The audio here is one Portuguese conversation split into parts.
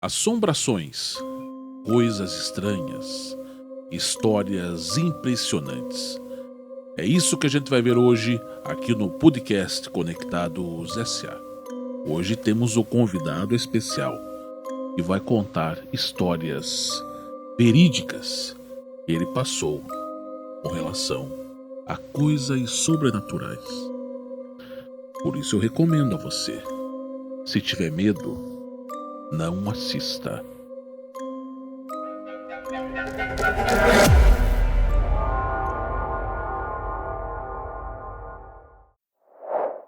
Assombrações, coisas estranhas, histórias impressionantes. É isso que a gente vai ver hoje aqui no podcast Conectados S.A. Hoje temos o convidado especial que vai contar histórias verídicas que ele passou com relação a coisas sobrenaturais. Por isso eu recomendo a você, se tiver medo, não assista.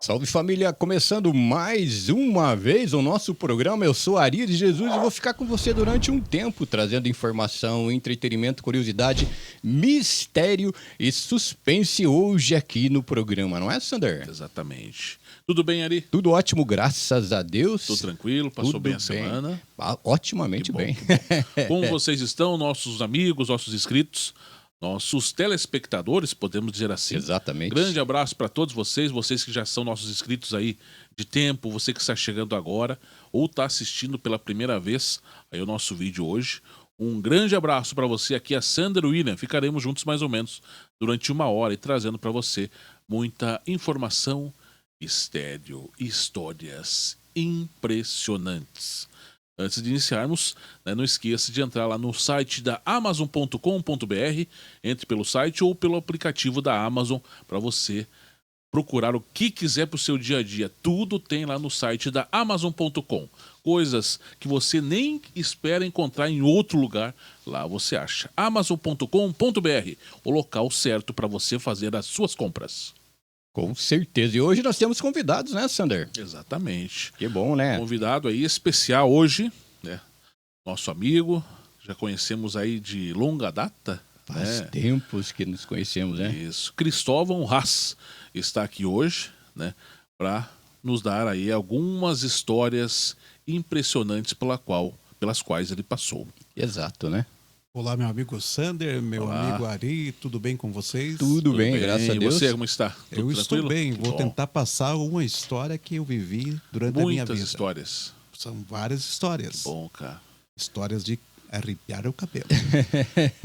Salve família, começando mais uma vez o nosso programa. Eu sou Ari de Jesus e vou ficar com você durante um tempo, trazendo informação, entretenimento, curiosidade, mistério e suspense hoje aqui no programa, não é, Sander? Exatamente. Tudo bem, Ari? Tudo ótimo, graças a Deus. Tudo tranquilo? Passou bem a semana? Otimamente bem. Que bom. Como vocês estão, nossos amigos, nossos inscritos, nossos telespectadores, podemos dizer assim? Exatamente. Grande abraço para todos vocês que já são nossos inscritos aí de tempo, você que está chegando agora ou está assistindo pela primeira vez aí o nosso vídeo hoje. Um grande abraço para você, aqui é Sander William. Ficaremos juntos mais ou menos durante uma hora e trazendo para você muita informação, mistério e histórias impressionantes. Antes de iniciarmos, não esqueça de entrar lá no site da Amazon.com.br, entre pelo site ou pelo aplicativo da Amazon para você procurar o que quiser para o seu dia a dia. Tudo tem lá no site da Amazon.com. Coisas que você nem espera encontrar em outro lugar, lá você acha. Amazon.com.br, o local certo para você fazer as suas compras. Com certeza. E hoje nós temos convidados, né, Sander? Exatamente. Que bom, né? Convidado aí especial hoje, né? Nosso amigo, já conhecemos aí de longa data. Faz tempos que nos conhecemos, né? Isso. Cristóvão Haas está aqui hoje, né? Para nos dar aí algumas histórias impressionantes pelas quais ele passou. Exato, né? Olá, meu amigo Sander, meu amigo Ari, tudo bem com vocês? Tudo bem, graças a Deus. E você, como está? Tudo eu tranquilo? estou bem, vou bom. Tentar passar uma história que eu vivi durante a minha vida. Muitas histórias. São várias histórias. Que bom, cara. Histórias de arrepiar o cabelo.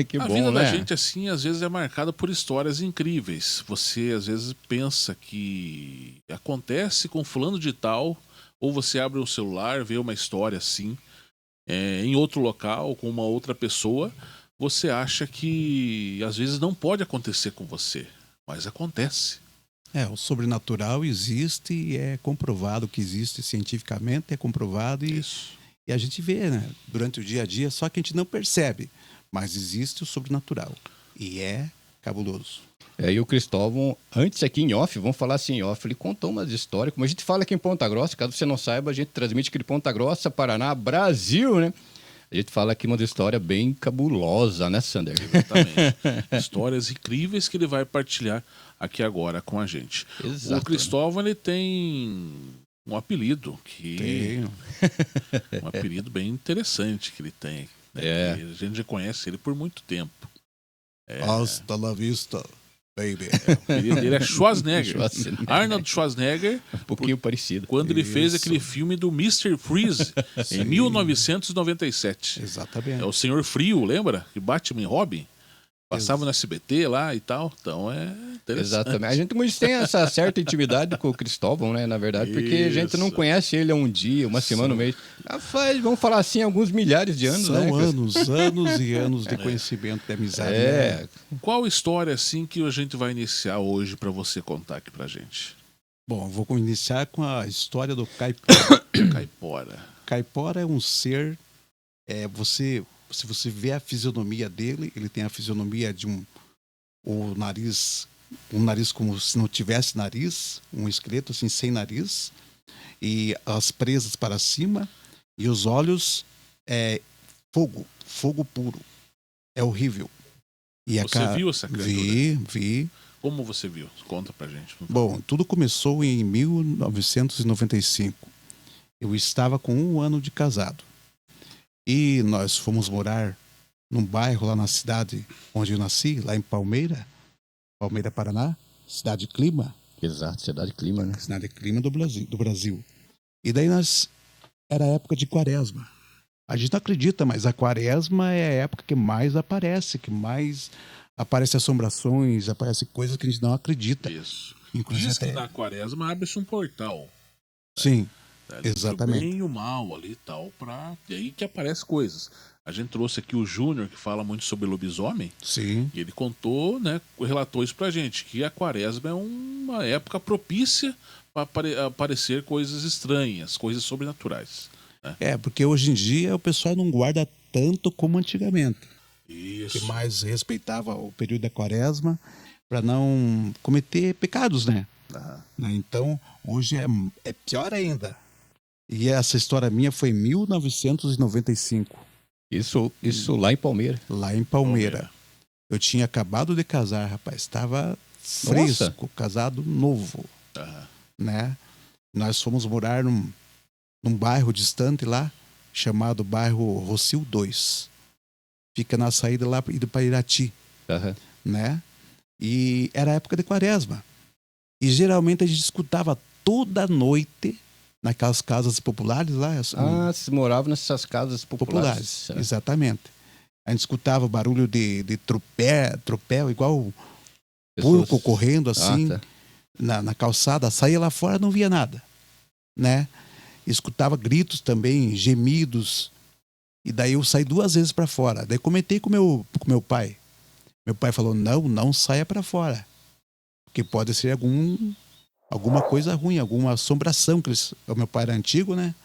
Que A bom, vida né? da gente, assim, às vezes é marcada por histórias incríveis. Você, às vezes, pensa que acontece com fulano de tal, ou você abre o celular, vê uma história assim, em outro local, com uma outra pessoa, você acha que, às vezes, não pode acontecer com você, mas acontece. O sobrenatural existe e é comprovado que existe cientificamente, é comprovado e a gente vê, né, durante o dia a dia, só que a gente não percebe, mas existe o sobrenatural e é cabuloso. E o Cristóvão, antes aqui em off, vamos falar assim em off, ele contou umas histórias, como a gente fala aqui em Ponta Grossa, caso você não saiba, a gente transmite aqui de Ponta Grossa, Paraná, Brasil, né? A gente fala aqui uma história bem cabulosa, né, Sander? Exatamente. Histórias incríveis que ele vai partilhar aqui agora com a gente. Exato, o Cristóvão, ele tem um apelido um apelido bem interessante que ele tem, né? A gente já conhece ele por muito tempo. Hasta la vista, baby. O apelido dele é Schwarzenegger. Arnold Schwarzenegger. Um pouquinho parecido. Quando ele fez aquele filme do Mr. Freeze em 1997. Exatamente. É o Senhor Frio, lembra? Que Batman e Robin passava no SBT lá e tal. Então é interessante. Exatamente. A gente tem essa certa intimidade com o Cristóvão, né? Na verdade, porque a gente não conhece ele há um dia, uma semana, um mês. Vamos falar assim, alguns milhares de anos, né? São anos e anos de conhecimento, de amizade. Né? Qual história assim que a gente vai iniciar hoje para você contar aqui pra gente? Bom, vou iniciar com a história do Caipora. Caipora. Caipora é um ser. Se você vê a fisionomia dele, ele tem a fisionomia de um nariz como se não tivesse nariz, um esqueleto assim sem nariz, e as presas para cima, e os olhos fogo puro. É horrível. E Você viu essa criatura? Vi. Como você viu? Conta pra gente. Bom, tudo começou em 1995. Eu estava com 1 ano de casado. E nós fomos morar num bairro lá na cidade onde eu nasci, lá em Palmeira, Paraná, cidade clima. Exato, cidade clima, né? Cidade clima do Brasil. E daí era época de quaresma. A gente não acredita, mas a quaresma é a época que mais aparece assombrações, aparece coisas que a gente não acredita. Isso. Inclusive Diz que até... na quaresma abre-se um portal. Sim, O exatamente. bem e o mal ali e tal. E aí que aparece coisas. A gente trouxe aqui o Júnior, que fala muito sobre lobisomem. Sim. E ele contou, né, relatou isso pra gente, que a quaresma é uma época propícia para aparecer coisas estranhas, coisas sobrenaturais. Né? Porque hoje em dia o pessoal não guarda tanto como antigamente. Isso. Que mais respeitava o período da quaresma para não cometer pecados, né? Então, hoje é pior ainda. E essa história minha foi em 1995. Isso lá em Palmeira. Lá em Palmeira. Eu tinha acabado de casar, rapaz. Estava fresco, casado novo. Né? Nós fomos morar num bairro distante lá, chamado bairro Rocio 2. Fica na saída lá indo para Irati. Né? E era época de quaresma. E geralmente a gente escutava toda noite naquelas casas populares lá. Vocês moravam nessas casas populares. Exatamente. A gente escutava o barulho de tropel, igual porco correndo assim na calçada. Saía lá fora, não via nada, né? Escutava gritos também, gemidos. E daí eu saí 2 vezes para fora. Daí comentei com meu pai. Meu pai falou, não saia para fora. Porque pode ser alguma coisa ruim, alguma assombração. O meu pai era antigo, né?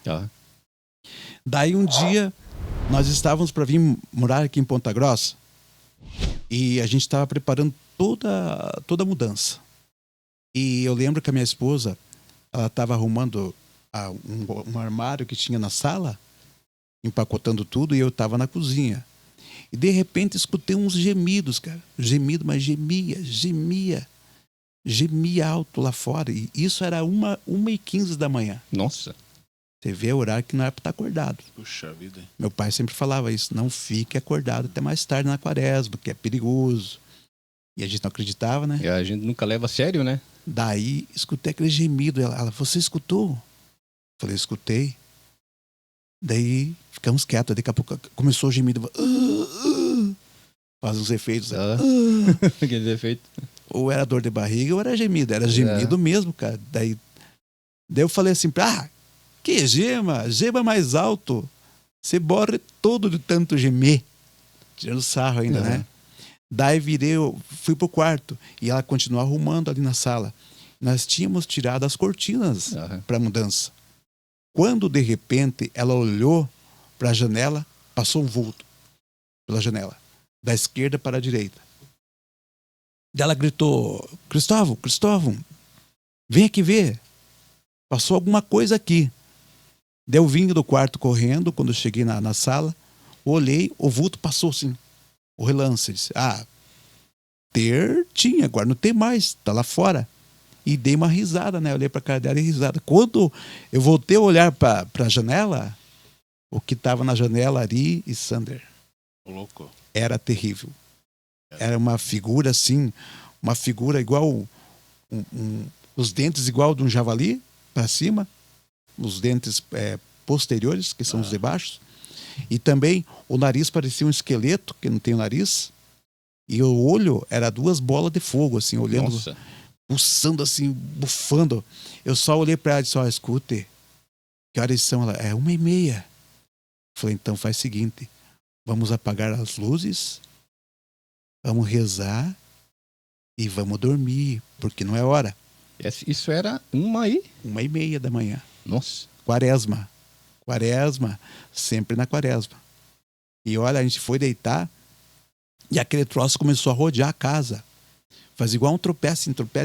Daí um dia, nós estávamos para vir morar aqui em Ponta Grossa. E a gente estava preparando toda a mudança. E eu lembro que a minha esposa, ela estava arrumando um armário que tinha na sala, empacotando tudo, e eu estava na cozinha. E de repente escutei uns gemidos, cara. Gemido, mas gemia alto lá fora. E isso era 1h15 da manhã. Nossa. Você vê o horário que não era para estar acordado. Puxa vida. Hein? Meu pai sempre falava isso. Não fique acordado até mais tarde na quaresma, porque é perigoso. E a gente não acreditava, né? E a gente nunca leva a sério, né? Daí escutei aquele gemido. Ela, você escutou? Falei, escutei. Daí ficamos quietos. Daqui a pouco começou o gemido. Faz uns efeitos. Aqueles efeitos. Ou era dor de barriga ou era gemido. Era gemido mesmo, cara. Daí eu falei assim, que gema mais alto. Você borre todo de tanto gemer. Tirando sarro ainda, né? Daí fui pro quarto. E ela continuou arrumando ali na sala. Nós tínhamos tirado as cortinas para mudança. Quando, de repente, ela olhou para a janela, passou um vulto pela janela, da esquerda para a direita. Daí ela gritou, Cristóvão, vem aqui ver. Passou alguma coisa aqui. Daí eu vim do quarto correndo, quando eu cheguei na sala, olhei, o vulto passou assim, o relance. Disse, tinha, agora não tem mais, tá lá fora. E dei uma risada, né? Olhei pra cara dela e risada. Quando eu voltei a olhar pra janela, o que tava na janela, Ari e Sander, louco. Era terrível. Era uma figura assim, uma figura igual, os dentes igual de um javali para cima, os dentes posteriores, que são os de baixo, e também o nariz parecia um esqueleto, que não tem o nariz, e o olho era 2 bolas de fogo, assim, olhando... Nossa. Pulsando assim, bufando. Eu só olhei para ela e disse, escute, que horas são? Ela, 1h30. Falei, então faz o seguinte, vamos apagar as luzes, vamos rezar e vamos dormir, porque não é hora. Isso era 1h30 da manhã. Nossa. Quaresma, sempre na quaresma. E olha, a gente foi deitar e aquele troço começou a rodear a casa. Faz igual um tropé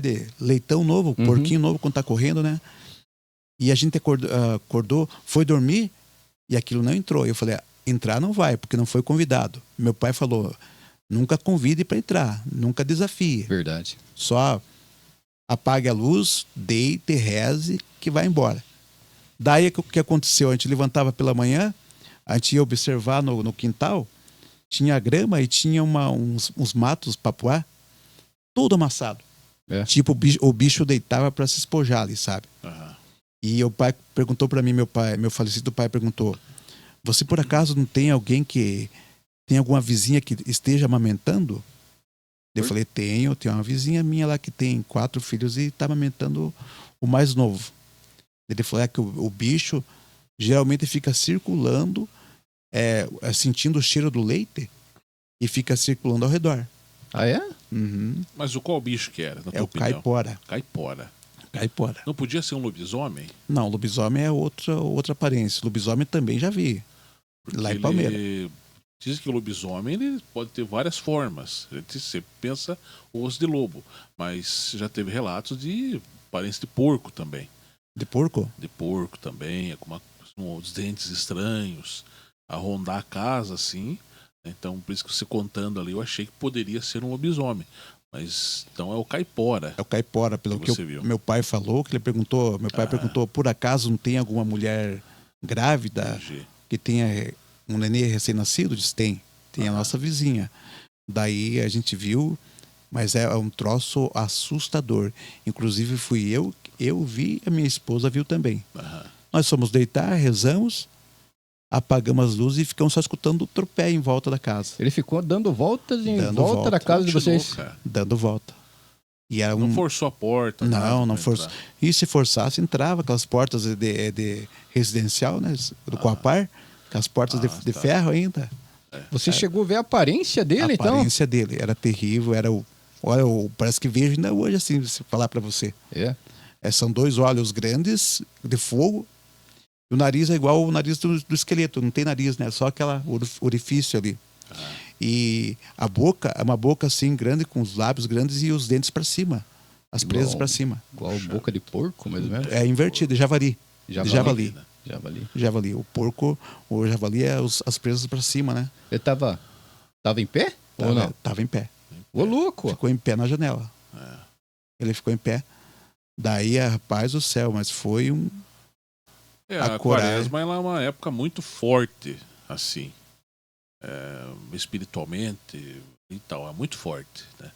de leitão novo, porquinho novo quando tá correndo, né? E a gente acordou, foi dormir e aquilo não entrou. Eu falei, entrar não vai, porque não foi convidado. Meu pai falou, nunca convide para entrar, nunca desafie. Verdade. Só apague a luz, deite, reze, que vai embora. Daí o que aconteceu? A gente levantava pela manhã, a gente ia observar no quintal, tinha grama e tinha uns matos papuá, todo amassado. Tipo, o bicho deitava para se espojar ali, sabe? E o pai perguntou para mim, meu falecido pai perguntou, você por acaso não tem alguém que... Tem alguma vizinha que esteja amamentando? Eu falei, tenho uma vizinha minha lá que tem 4 filhos e tá amamentando o mais novo. Ele falou que o bicho geralmente fica circulando, sentindo o cheiro do leite e fica circulando ao redor. Ah, é? Uhum. Mas qual bicho que era, na tua É o opinião? caipora. Caipora. Caipora. Não podia ser um lobisomem? Não, lobisomem é outra aparência. Lobisomem também já vi. Porque Lá em Palmeira. Dizem que o lobisomem ele pode ter várias formas. A gente sempre pensa o osso de lobo, mas já teve relatos de aparência de porco também. De porco? De porco também, com uns dentes estranhos, a rondar a casa assim. Então, por isso que você contando ali, eu achei que poderia ser um lobisomem. Mas então é o caipora. É o caipora, pelo que você viu. meu pai falou, que ele perguntou. Meu pai perguntou, por acaso não tem alguma mulher grávida Entendi. que tenha um nenê recém-nascido? Diz, tem a nossa vizinha. Daí a gente viu, mas é um troço assustador. Inclusive fui eu vi, a minha esposa viu também. Nós fomos deitar, rezamos, apagamos as luzes e ficamos só escutando o tropé em volta da casa. Ele ficou dando voltas em Dando volta volta. da casa de Continuou, vocês. cara. Dando volta. E era Não forçou a porta. Não, nada não pra forçou. entrar. E se forçasse, entrava aquelas portas de residencial, né? Do Coapar, com as portas de tá. ferro ainda. Você chegou a ver a aparência dele, A então? aparência dele era terrível, olha, parece que vejo ainda hoje, assim, se falar pra você. É. São 2 olhos grandes, de fogo, e o nariz é igual o nariz do esqueleto, não tem nariz, né? Só aquela orifício ali. E a boca é uma boca assim, grande, com os lábios grandes e os dentes pra cima. As presas pra cima. Igual boca de porco, mais ou menos. É invertido, javali. Javali. Javali. Javali. O porco, o javali é as presas pra cima, né? Ele tava em pé? Ou não? Tava em pé. Ô, louco! Ficou em pé na janela. Ele ficou em pé. Daí, rapaz do céu, mas foi um... A quaresma ela é uma época muito forte, assim. Espiritualmente e tal, é muito forte, né?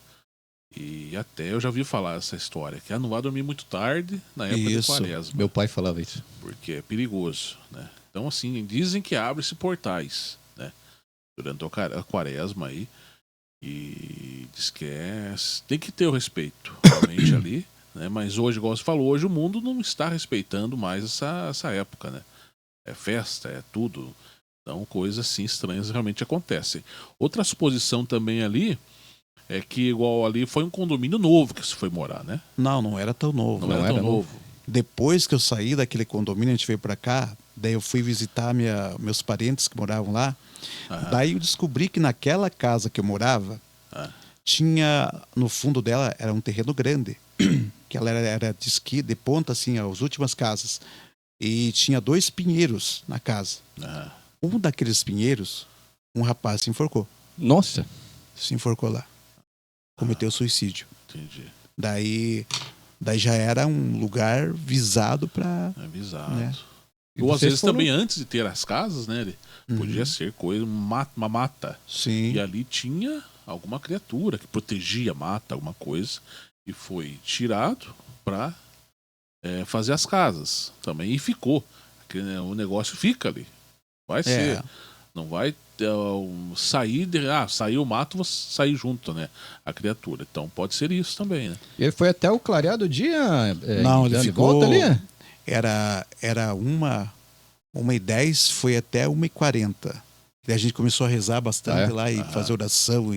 E até eu já ouvi falar essa história, que não vai dormir muito tarde na época de quaresma. Meu pai falava isso. Porque é perigoso, né? Então, assim, dizem que abre-se portais, né? Durante a quaresma aí. E diz que tem que ter o respeito, realmente, ali, né? Mas hoje, igual você falou, hoje o mundo não está respeitando mais essa época, né? É festa, é tudo. Então, coisas assim estranhas realmente acontecem. Outra suposição também ali é que, igual ali, foi um condomínio novo que você foi morar, né? Não era tão novo. Não era tão novo. Depois que eu saí daquele condomínio, a gente veio pra cá, daí eu fui visitar meus parentes que moravam lá. Daí eu descobri que naquela casa que eu morava, tinha, no fundo dela, era um terreno grande, que ela era de esqui, de ponta, assim, as últimas casas. E tinha 2 pinheiros na casa. Um daqueles pinheiros, um rapaz se enforcou. Nossa! Se enforcou lá. Cometeu suicídio. Entendi. Daí já era um lugar visado pra... Visado. Né? Ou às vezes também antes de ter as casas, né? Podia ser uma mata. Sim. E ali tinha alguma criatura que protegia a mata, alguma coisa. E foi tirado pra fazer as casas também. E ficou. O negócio fica ali. Vai ser. Não vai sair saiu o mato, você sair junto, né? A criatura. Então pode ser isso também, né? Ele foi até o clareado dia? Não, ele ficou... Volta ali? Era 1h10, foi até 1h40. E a gente começou a rezar bastante lá e fazer oração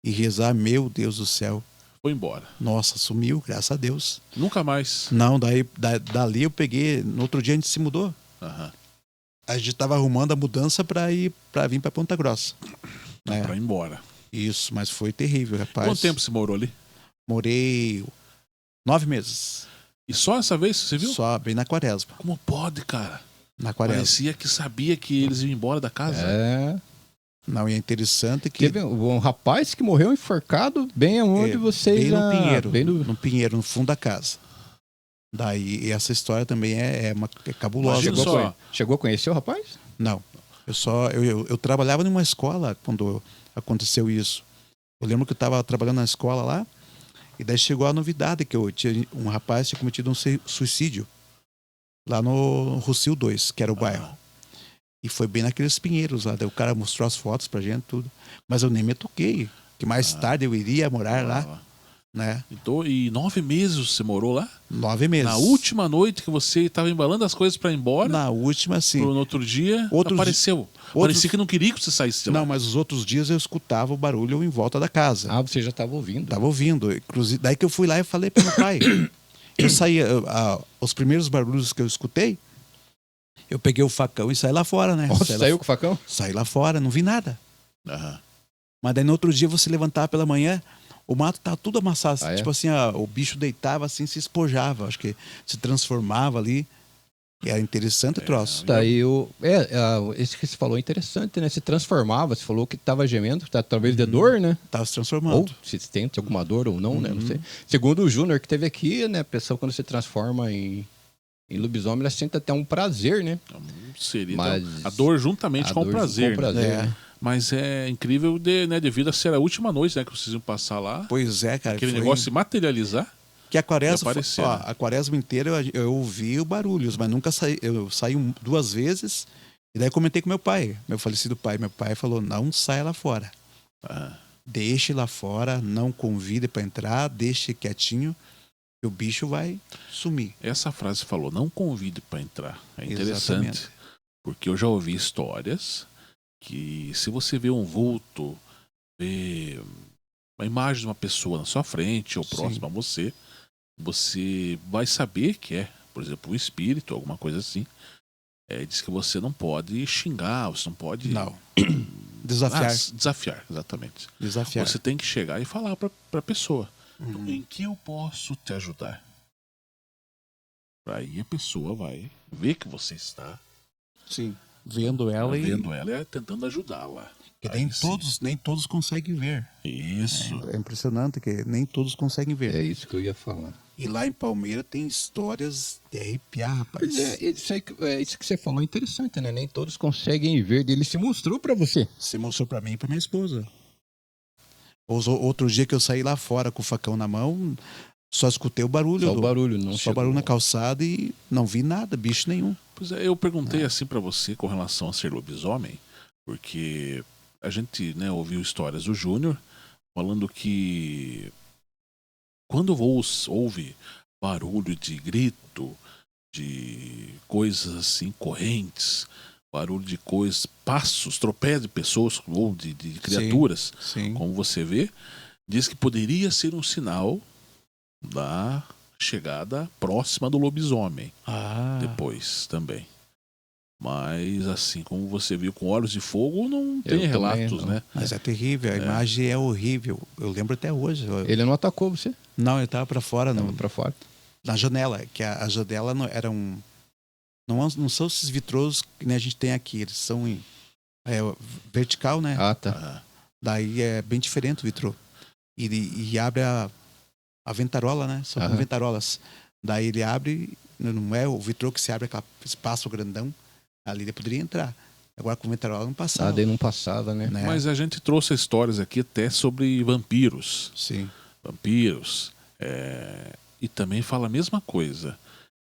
e rezar. Meu Deus do céu. Foi embora. Nossa, sumiu, graças a Deus. Nunca mais. Não, dali eu peguei... No outro dia a gente se mudou. A gente estava arrumando a mudança para vir para Ponta Grossa. Para ir embora. Isso, mas foi terrível, rapaz. Quanto tempo você morou ali? Morei 9 meses. E só essa vez você viu? Só, bem na quaresma. Como pode, cara? Na quaresma. Parecia que sabia que eles iam embora da casa. Não, e é interessante que... Teve um rapaz que morreu enforcado bem aonde vocês... Bem no Pinheiro. Bem no Pinheiro, no fundo da casa. Daí, essa história também é cabulosa. Chegou a conhecer o rapaz? Não. Eu trabalhava numa escola quando aconteceu isso. Eu lembro que eu estava trabalhando na escola lá, e daí chegou a novidade que um rapaz tinha cometido um suicídio lá no Rocio 2, que era o bairro. E foi bem naqueles pinheiros lá. Daí o cara mostrou as fotos pra gente, tudo. Mas eu nem me toquei. Que mais tarde eu iria morar lá, né? Então, e 9 meses você morou lá? 9 meses. Na última noite que você estava embalando as coisas para ir embora? Na última, sim. No outro dia, apareceu. Parecia que não queria que você saísse de lá. Não, mas os outros dias eu escutava o barulho em volta da casa. Ah, você já estava ouvindo? Tava ouvindo. Inclusive, daí que eu fui lá e falei para meu pai. Eu saí, os primeiros barulhos que eu escutei, eu peguei o facão e saí lá fora, né? Você saiu com o facão? Saí lá fora, não vi nada. Aham. Mas daí no outro dia você levantava pela manhã, o mato tava tudo amassado. Ah, é? Tipo assim, o bicho deitava assim, se espojava. Acho que se transformava ali. E era interessante o troço. Daí esse que você falou é interessante, né? Se transformava, você falou que estava gemendo, talvez de dor, né? Tava se transformando. Ou se tem alguma dor ou não, né? Não sei. Segundo o Júnior que teve aqui, né? A pessoa quando se transforma em lobisomem, ela sente até um prazer, né? Seria Mas a dor juntamente com o prazer. né? Mas é incrível devido a ser a última noite, né, que vocês iam passar lá. Pois é, cara. Aquele negócio se materializar. Que a quaresma, aparecer, né? a quaresma inteira eu ouvi o barulhos, mas nunca saí. Eu saí 2 vezes e daí comentei com meu pai, meu falecido pai. Meu pai falou: não saia lá fora. Deixe lá fora, não convide para entrar, deixe quietinho, que o bicho vai sumir. Essa frase falou, não convide para entrar. É interessante. Exatamente. Porque eu já ouvi histórias que se você vê um vulto, vê uma imagem de uma pessoa na sua frente ou próxima a você, você vai saber que é, por exemplo, um espírito, alguma coisa assim. Diz que você não pode xingar, você não pode... Não. Desafiar. Desafiar, exatamente. Desafiar. Você tem que chegar e falar para a pessoa, em que eu posso te ajudar? Aí a pessoa vai ver que você está Sim. Vendo ela e tentando ajudá-la. Que nem todos conseguem ver. Isso. É impressionante que nem todos conseguem ver. É isso que eu ia falar. E lá em Palmeira tem histórias de arrepiar, rapaz. Pois isso que você falou é interessante, né? Nem todos conseguem ver. Ele se mostrou pra você. Você mostrou pra mim e pra minha esposa. Outro dia que eu saí lá fora com o facão na mão, só escutei o barulho. Só o barulho, não Só o barulho na calçada e não vi nada, bicho nenhum. Pois é, eu perguntei assim pra você com relação a ser lobisomem, porque a gente, né, ouviu histórias do Júnior falando que quando ouve barulho de grito, de coisas assim, correntes, barulho de coisas, passos, tropés de pessoas ou de criaturas, Sim. como você vê, diz que poderia ser um sinal da chegada próxima do lobisomem. Depois também. Mas assim, como você viu com olhos de fogo, não tem relatos, não. né? Mas é terrível, a imagem é horrível. Eu lembro até hoje. Ele não atacou você? Não, ele tava pra fora, Não, pra fora. na janela, que a janela não era um... Não são esses vitrôs que nem a gente tem aqui, eles são vertical, né? Ah, tá. Daí é bem diferente o vitrô. E abre a ventarola, né? São Aham. ventarolas. Daí ele abre, não é o vitrô que se abre aquele espaço grandão, ali ele poderia entrar. Agora com ventarola não passava. Daí não passava, né? Mas a gente trouxe histórias aqui até sobre vampiros. Sim. Vampiros. E também fala a mesma coisa.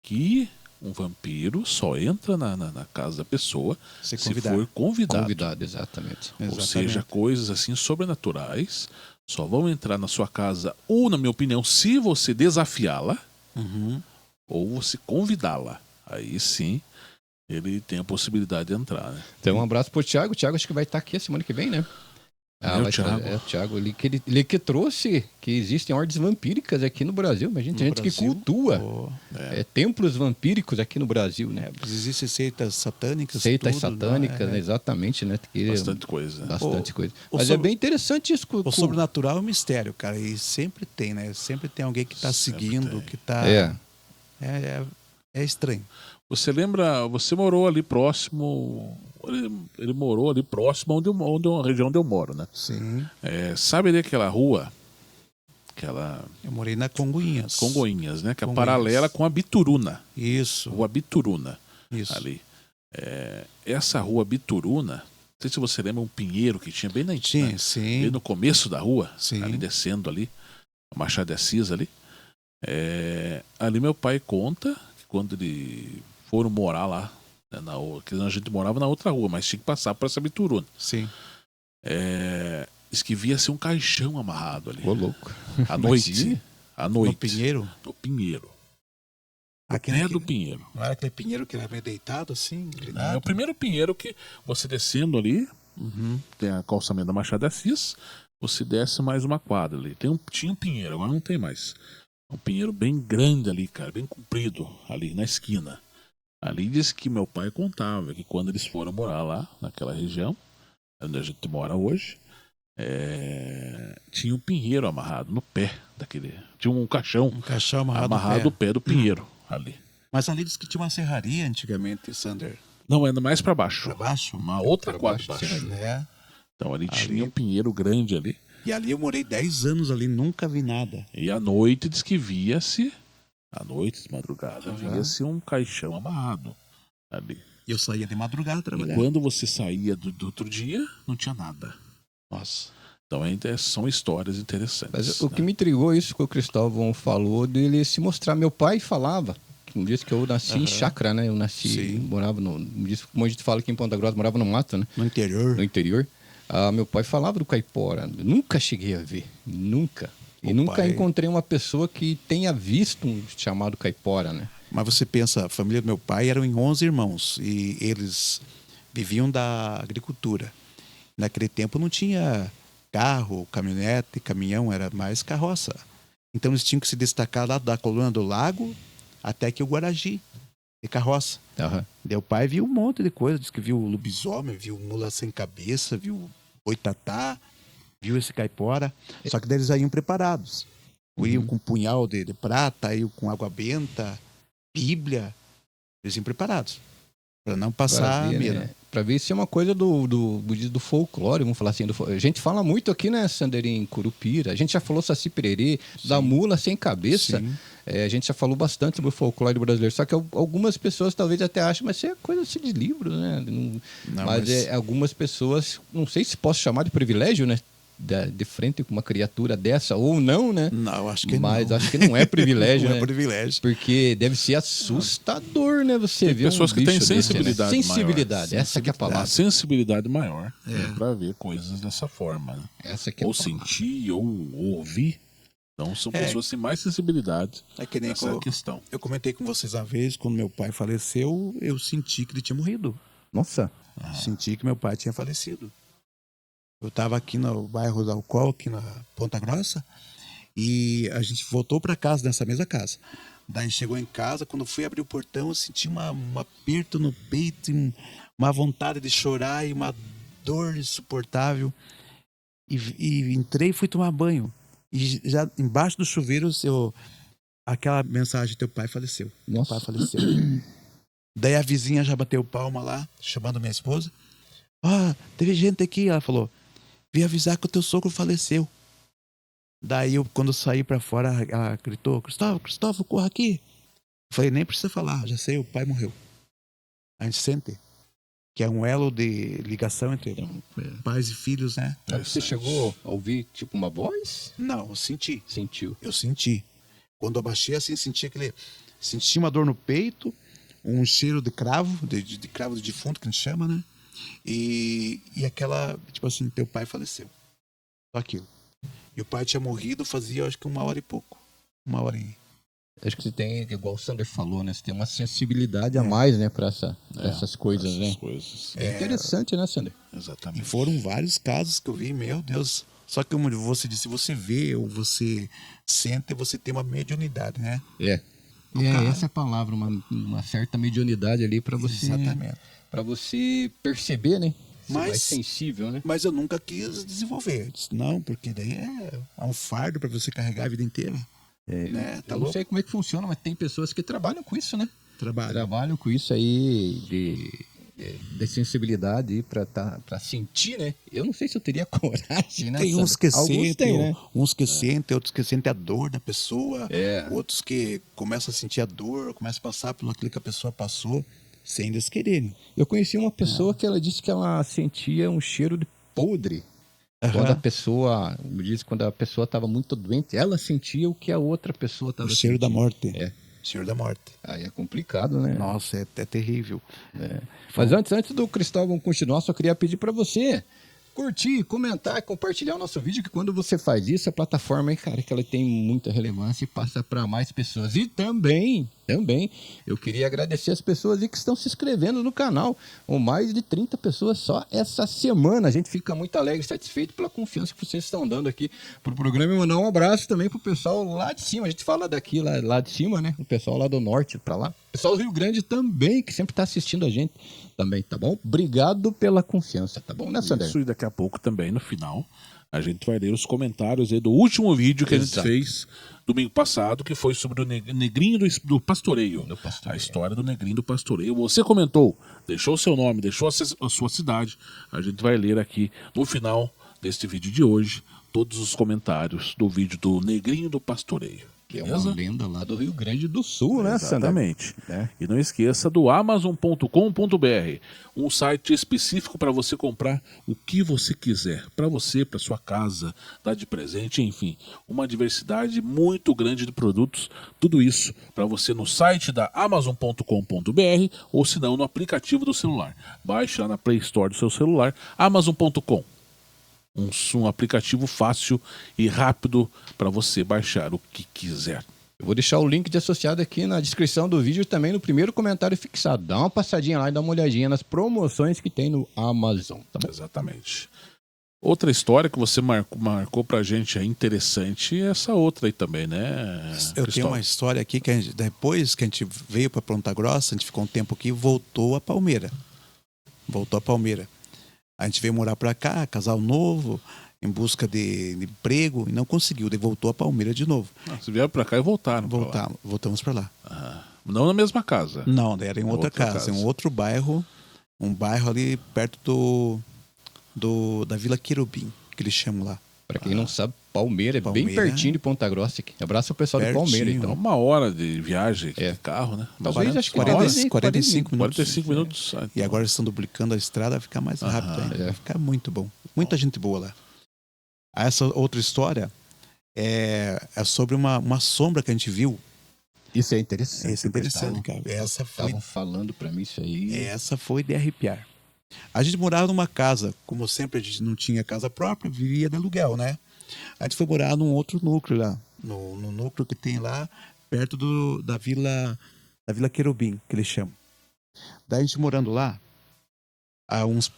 Que um vampiro só entra na casa da pessoa se for convidado. Convidado, exatamente. Ou seja, coisas assim sobrenaturais só vão entrar na sua casa, ou, na minha opinião, se você desafiá-la, ou você convidá-la. Aí sim, ele tem a possibilidade de entrar, né? Então, um abraço pro Thiago. O Thiago acho que vai estar aqui a semana que vem, né? O Thiago. O Thiago, ele que trouxe que existem ordens vampíricas aqui no Brasil. Mas gente que cultua templos vampíricos aqui no Brasil, né? Existem seitas satânicas. Seitas tudo, satânicas, né? Exatamente, né? Bastante coisa. Bastante coisa. Mas é bem interessante isso. O sobrenatural é um mistério, cara. E sempre tem, né? Sempre tem alguém que tá seguindo, que tá... É estranho. Você lembra, você morou ali próximo... Ele morou ali próximo onde a região onde eu moro, né? Sim. Sabe ali aquela rua? Eu morei na Congonhas. Congonhas, né? Que é Congonhas. paralela com a Bituruna. Isso. Rua Bituruna. Isso. Ali. Essa rua Bituruna, não sei se você lembra um pinheiro que tinha bem na Tinha, sim. bem no começo da rua, Sim. ali descendo ali, Machado de Assis ali. Ali meu pai conta que quando eles foram morar lá né, que a gente morava na outra rua, mas tinha que passar por essa Bituruna. Sim. Diz que via-se um caixão amarrado ali. Ô, louco. À noite. À noite. No Pinheiro? No Pinheiro. No Aquele pé que- do Pinheiro. Não era aquele pinheiro que era meio deitado assim? É Inclinado? o primeiro Pinheiro que você descendo ali, Uhum. tem a calçamento da Machado de Assis, você desce mais uma quadra ali. Tinha um Pinheiro, agora não tem mais. Um Pinheiro bem grande ali, cara, bem comprido, ali na esquina. Ali diz que meu pai contava que quando eles foram morar lá, naquela região, onde a gente mora hoje, tinha um pinheiro amarrado no pé daquele. Tinha um caixão Um caixão amarrado, amarrado no no pé. pé do pinheiro ali. Mas ali diz que tinha uma serraria antigamente, Sander. Não, é mais pra baixo. Pra baixo? Uma outra Pra quadra baixo, baixo. Né? Então ali Ali. tinha um pinheiro grande ali. E ali eu morei 10 anos ali, nunca vi nada. E à noite diz que via-se, à noite, de madrugada, via-se um caixão amarrado ali. E eu saía de madrugada E trabalhar. quando você saía do outro dia, não tinha nada. Nossa. Então ainda são histórias interessantes. Mas o né? que me intrigou isso que o Cristóvão falou dele se mostrar. Meu pai falava, que disse que eu nasci em chácara, né? Eu nasci, Sim. morava no. Como a gente fala aqui em Ponta Grossa, morava no mato, né? No interior. No interior. Meu pai falava do caipora. Nunca cheguei a ver. Nunca. E O nunca pai- encontrei uma pessoa que tenha visto um chamado caipora, né? Mas você pensa, a família do meu pai eram em 11 irmãos e eles viviam da agricultura. Naquele tempo não tinha carro, caminhonete, caminhão, era mais carroça. Então eles tinham que se destacar lá da coluna do lago até que o Guaragi, de carroça. Aham. Meu pai viu um monte de coisa, disse que viu lobisomem, viu mula sem cabeça, viu boitatá, viu esse caipora. Só que daí eles iam preparados. Iam com punhal de prata, iam com água benta, Bíblia. Eles iam preparados. Para não passar Pra ver, medo. né? Pra ver se é uma coisa do folclore, vamos falar assim. A gente fala muito aqui, né, Sander, em Curupira. A gente já falou Saci Pererê, da mula sem cabeça. Sim. A gente já falou bastante sobre o folclore brasileiro. Só que algumas pessoas talvez até achem, mas isso é coisa assim de livro, né? Não, mas algumas pessoas, não sei se posso chamar de privilégio, né? De frente com uma criatura dessa, ou não, né? Não, acho que Mas não. acho que não é privilégio, Não né? é privilégio. Porque deve ser assustador, né? Você Tem ver pessoas um que têm bicho desse, né? sensibilidade Sensibilidade, maior. essa que é a A palavra. sensibilidade maior para ver coisas dessa forma. Né? Essa que é a Ou palavra. sentir, ou ouvir. Então são pessoas que têm mais sensibilidade É que nem nessa questão. eu comentei com vocês uma vez, quando meu pai faleceu, eu senti que ele tinha morrido. Nossa. Senti que meu pai tinha falecido. Eu estava aqui no bairro da Alcoa, aqui na Ponta Grossa, e a gente voltou para casa, nessa mesma casa. Daí chegou em casa, quando fui abrir o portão, eu senti um aperto no peito, uma vontade de chorar e uma dor insuportável. E entrei e fui tomar banho. E já embaixo do chuveiro, aquela mensagem: teu pai faleceu. Teu Nossa. pai faleceu. Daí a vizinha já bateu palma lá, chamando minha esposa. Teve gente aqui, ela falou, vim avisar que o teu sogro faleceu. Daí quando eu saí pra fora, ela gritou, Cristóvão, corra aqui. Eu falei, nem precisa falar, já sei, o pai morreu. A gente sente que é um elo de ligação entre pais e filhos, né? Você chegou a ouvir tipo uma voz? Não, eu senti. Sentiu. Eu senti. Quando eu abaixei assim, senti uma dor no peito, um cheiro de cravo, de cravo de defunto, que a gente chama, né? E aquela, tipo assim, teu pai faleceu. Só aquilo. E o pai tinha morrido fazia, acho que 1 hora e pouco. 1 hora. Acho que você tem, igual o Sander falou, né? Você tem uma sensibilidade a mais, né? Pra essas coisas, essas né? coisas. É interessante, né, Sander? E Exatamente. foram vários casos que eu vi, meu Deus. Só que como você disse, você vê ou você sente, você tem uma mediunidade, né? Essa é a palavra, uma certa mediunidade ali pra você. Exatamente. Pra você perceber, né? Ser Mas- mais sensível, né? Mas eu nunca quis desenvolver. Eu disse, não, porque daí é um fardo pra você carregar a vida inteira. Né? Tá Eu não louco? sei como é que funciona, mas tem pessoas que trabalham com isso, né? Trabalho. Trabalham com isso aí de sensibilidade aí pra sentir, né? Eu não sei se eu teria coragem, né? Tem uns que Alguns sentem, têm, né? uns que sentem, outros que sentem a dor da pessoa, É. outros que começam a sentir a dor, começam a passar pelo aquilo que a pessoa passou, sem eles quererem. Eu conheci uma pessoa que ela disse que ela sentia um cheiro de podre. Quando a pessoa, diz quando a pessoa estava muito doente, ela sentia o que a outra pessoa estava O cheiro da morte. É. Senhor da Morte. Aí é complicado, né? Nossa, é terrível. Mas antes do Cristóvão continuar, só queria pedir para você curtir, comentar, compartilhar o nosso vídeo, que quando você faz isso, a plataforma, cara, que ela tem muita relevância e passa para mais pessoas. E também, eu queria agradecer as pessoas aí que estão se inscrevendo no canal. Com mais de 30 pessoas só essa semana. A gente fica muito alegre e satisfeito pela confiança que vocês estão dando aqui pro programa. E mandar um abraço também pro pessoal lá de cima. A gente fala daqui, lá de cima, né? O pessoal lá do norte para lá. O pessoal do Rio Grande também, que sempre tá assistindo a gente também, tá bom? Obrigado pela confiança, tá bom, né, Sander? Isso, e daqui a pouco também, no final, a gente vai ler os comentários aí do último vídeo que a gente fez domingo passado, que foi sobre o negrinho do pastoreio. A história do negrinho do pastoreio. Você comentou, deixou o seu nome, deixou a sua cidade. A gente vai ler aqui no final deste vídeo de hoje todos os comentários do vídeo do negrinho do pastoreio. Que é uma lenda lá do Rio Grande do Sul, né, Sander? Exatamente. E não esqueça do Amazon.com.br, um site específico para você comprar o que você quiser, para você, para sua casa, dar de presente, enfim, uma diversidade muito grande de produtos, tudo isso para você no site da Amazon.com.br ou se não no aplicativo do celular. Baixe lá na Play Store do seu celular, Amazon.com. Um aplicativo fácil e rápido para você baixar o que quiser. Eu vou deixar o link de associado aqui na descrição do vídeo e também no primeiro comentário fixado. Dá uma passadinha lá e dá uma olhadinha nas promoções que tem no Amazon. Tá bom? Exatamente. Outra história que você marcou pra gente é interessante é essa outra aí também, né? Eu tenho uma história aqui que depois que a gente veio para Ponta Grossa, a gente ficou um tempo aqui e voltou a Palmeira. A gente veio morar para cá, casal novo, em busca de emprego, e não conseguiu. Daí voltou a Palmeira de novo. Vocês vieram para cá e voltaram. Voltamos para lá. Não na mesma casa. Não, era em outra casa, em um outro bairro. Um bairro ali perto da Vila Querubim, que eles chamam lá. Para quem não sabe, Palmeira é bem pertinho de Ponta Grossa aqui. Abraço ao pessoal de Palmeira, então. 1 hora de viagem de carro, né? Talvez acho que 45 minutos. 45 minutos. E agora eles estão duplicando a estrada, vai ficar mais rápido ainda. Vai ficar muito bom. Muita gente boa lá. Essa outra história é sobre uma sombra que a gente viu. Isso é interessante. Isso é interessante, cara. Estavam falando para mim isso aí. Essa foi de arrepiar. A gente morava numa casa, como sempre a gente não tinha casa própria, vivia de aluguel, né? A gente foi morar num outro núcleo lá, no núcleo que tem lá, perto da Vila Querubim, que eles chamam. Daí a gente morando lá,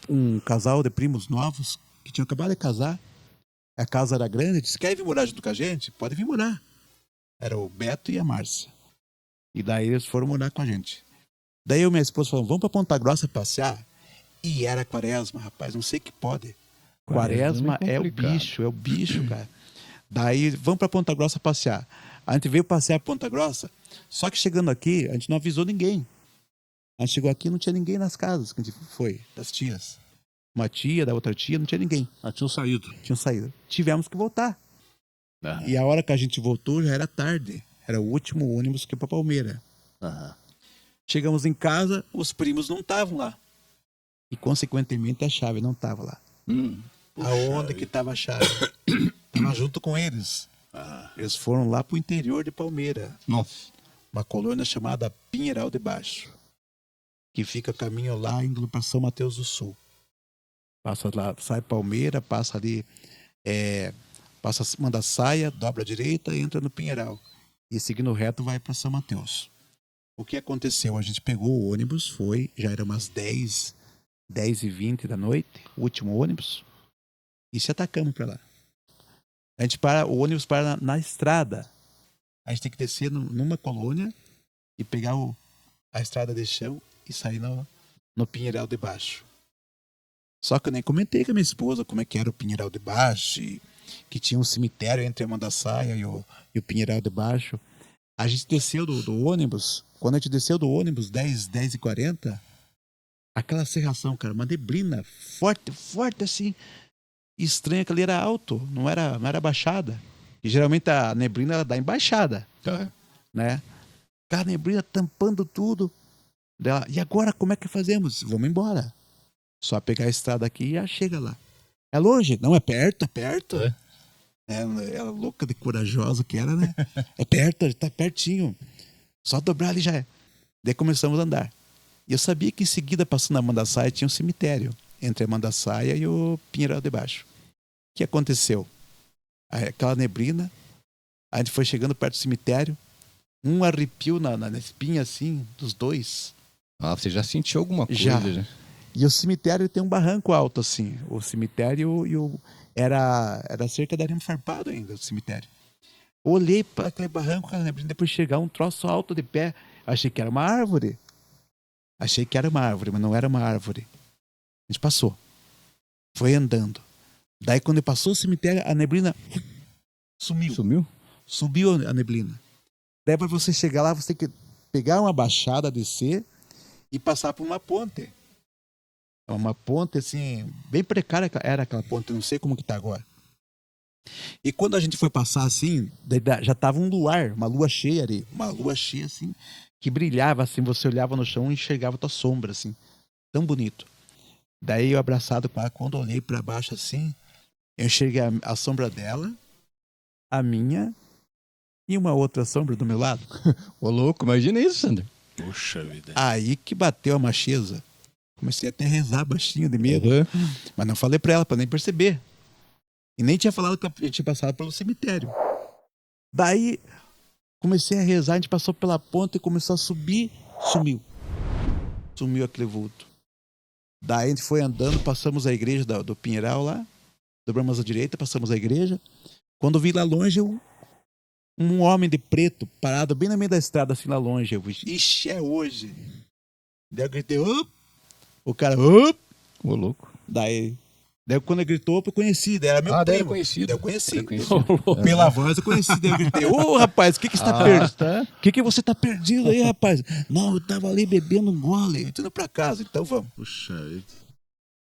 um casal de primos novos que tinham acabado de casar, a casa era grande, disse, quer vir morar junto com a gente? Pode vir morar. Era o Beto e a Márcia. E daí eles foram morar com a gente. Daí eu e minha esposa falamos, vamos para Ponta Grossa passear? E era quaresma, rapaz, não sei que pode. Quaresma é o bicho, cara. Daí, vamos para Ponta Grossa passear. A gente veio passear Ponta Grossa, só que chegando aqui, a gente não avisou ninguém. A gente chegou aqui e não tinha ninguém nas casas que a gente foi, das tias. Uma tia, da outra tia, não tinha ninguém. Tinham saído. Tivemos que voltar. E a hora que a gente voltou já era tarde. Era o último ônibus que ia para Palmeira. Chegamos em casa, os primos não estavam lá. E, consequentemente, a chave não estava lá. Aonde que estava a chave? Estava junto com eles. Eles foram lá para o interior de Palmeira. Nossa. Uma colônia chamada Pinheiral de Baixo. Que fica caminho lá indo para São Mateus do Sul. Passa lá, sai Palmeira, passa ali, passa manda saia, dobra à direita e entra no Pinheiral. E seguindo reto vai para São Mateus. O que aconteceu? A gente pegou o ônibus, já era umas 10h20 da noite, o último ônibus, e se atacamos para lá. A gente o ônibus para na estrada. A gente tem que descer numa colônia e pegar a estrada de chão e sair no Pinheiral de Baixo. Só que eu nem comentei com a minha esposa como é que era o Pinheiral de Baixo, e que tinha um cemitério entre a Mandaçaia e o Pinheiral de Baixo. A gente desceu do ônibus, quando a gente desceu do ônibus, 10h40, aquela serração, cara, uma neblina forte assim, estranha, que ali era alto, não era baixada. E geralmente a neblina ela dá em baixada, né? A neblina tampando tudo. E agora como é que fazemos? Vamos embora. Só pegar a estrada aqui e já chega lá. É longe? Não, é perto. Ela louca de corajosa que era, né? É perto, tá pertinho. Só dobrar ali já é. Daí começamos a andar. E eu sabia que em seguida, passando a Mandaçaia, tinha um cemitério entre a Mandaçaia e o Pinheiral de Baixo. O que aconteceu? Aquela neblina, a gente foi chegando perto do cemitério, um arrepio na espinha, assim, dos dois. Ah, você já sentiu alguma coisa? Já. Já. E o cemitério tem um barranco alto, assim. O cemitério era cerca de arame farpado ainda, o cemitério. Olhei para aquele barranco, aquela neblina, depois chegar um troço alto de pé. Achei que era uma árvore. Achei que era uma árvore, mas não era uma árvore. A gente passou. Foi andando. Daí, quando passou o cemitério, a neblina sumiu. Sumiu? Subiu a neblina. Daí, para você chegar lá, você tem que pegar uma baixada, descer e passar por uma ponte. Uma ponte, assim, bem precária era aquela ponte. Não sei como que tá agora. E quando a gente foi passar, assim, já tava um luar, uma lua cheia ali. Uma lua cheia, assim, que brilhava, assim. Você olhava no chão e enxergava tua sombra, assim. Tão bonito. Daí, eu abraçado com ela, quando eu olhei para baixo, assim, eu enxerguei a sombra dela, a minha e uma outra sombra do meu lado. Ô, louco, imagina isso, Sandro. Puxa vida. Aí que bateu a macheza. Comecei até a rezar baixinho de medo. Uhum. Mas não falei pra ela, pra nem perceber. E nem tinha falado que a gente tinha passado pelo cemitério. Daí, comecei a rezar, a gente passou pela ponta e começou a subir, sumiu. Sumiu aquele vulto. Daí a gente foi andando, passamos a igreja do Pinheiral lá, dobramos à direita, passamos a igreja. Quando vi lá longe, um homem de preto, parado bem no meio da estrada, assim lá longe. Eu vi, ixi, é hoje. Daí eu gritei, op! O cara, op! Ô, louco. Daí quando ele gritou, eu conheci, daí era meu Ah, daí primo. era conhecido. Daí eu conheci. Era conhecido. Pela voz eu conheci, daí eu gritei, ô rapaz, o que você tá perdido? Tá. O que você tá perdido aí, rapaz? Não, eu tava ali bebendo um gole, indo pra casa, então vamos. Puxa vida.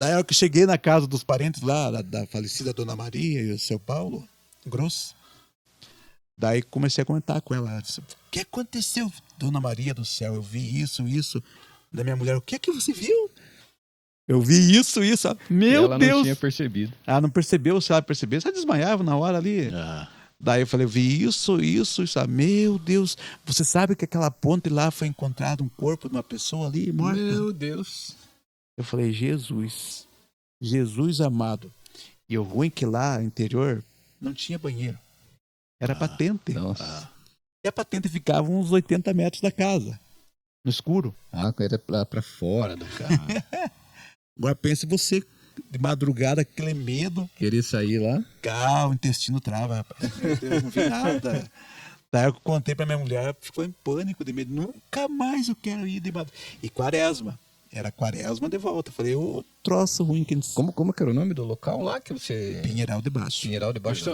Daí eu que cheguei na casa dos parentes lá, da falecida Dona Maria e o seu Paulo Grosso. Daí comecei a comentar com ela. Disse, o que aconteceu, Dona Maria do céu? Eu vi isso. Da minha mulher, o que é que você viu? Eu vi isso. Meu Ela Deus! não tinha percebido. Ela não percebeu, se ela percebesse, ela desmaiava na hora ali. Ah, Daí eu falei, eu vi isso. Meu Deus, você sabe que aquela ponte lá foi encontrado um corpo de uma pessoa ali morta? Meu Deus. Eu falei, Jesus amado. E o ruim que lá, no interior, não tinha banheiro. Era patente. Nossa. E a patente ficava uns 80 metros da casa, no escuro. Ah, era pra fora do carro. Agora pense você, de madrugada, aquele medo. Querer sair lá. O intestino trava, rapaz. Meu Deus, não vi nada. Daí eu contei pra minha mulher, ficou em pânico de medo. Nunca mais eu quero ir de madrugada. E quaresma. Era quaresma de volta. Eu falei, ô troço ruim que a gente... Como que era o nome do local lá que você... Pinheiral de Baixo. Pinheiral de Baixo.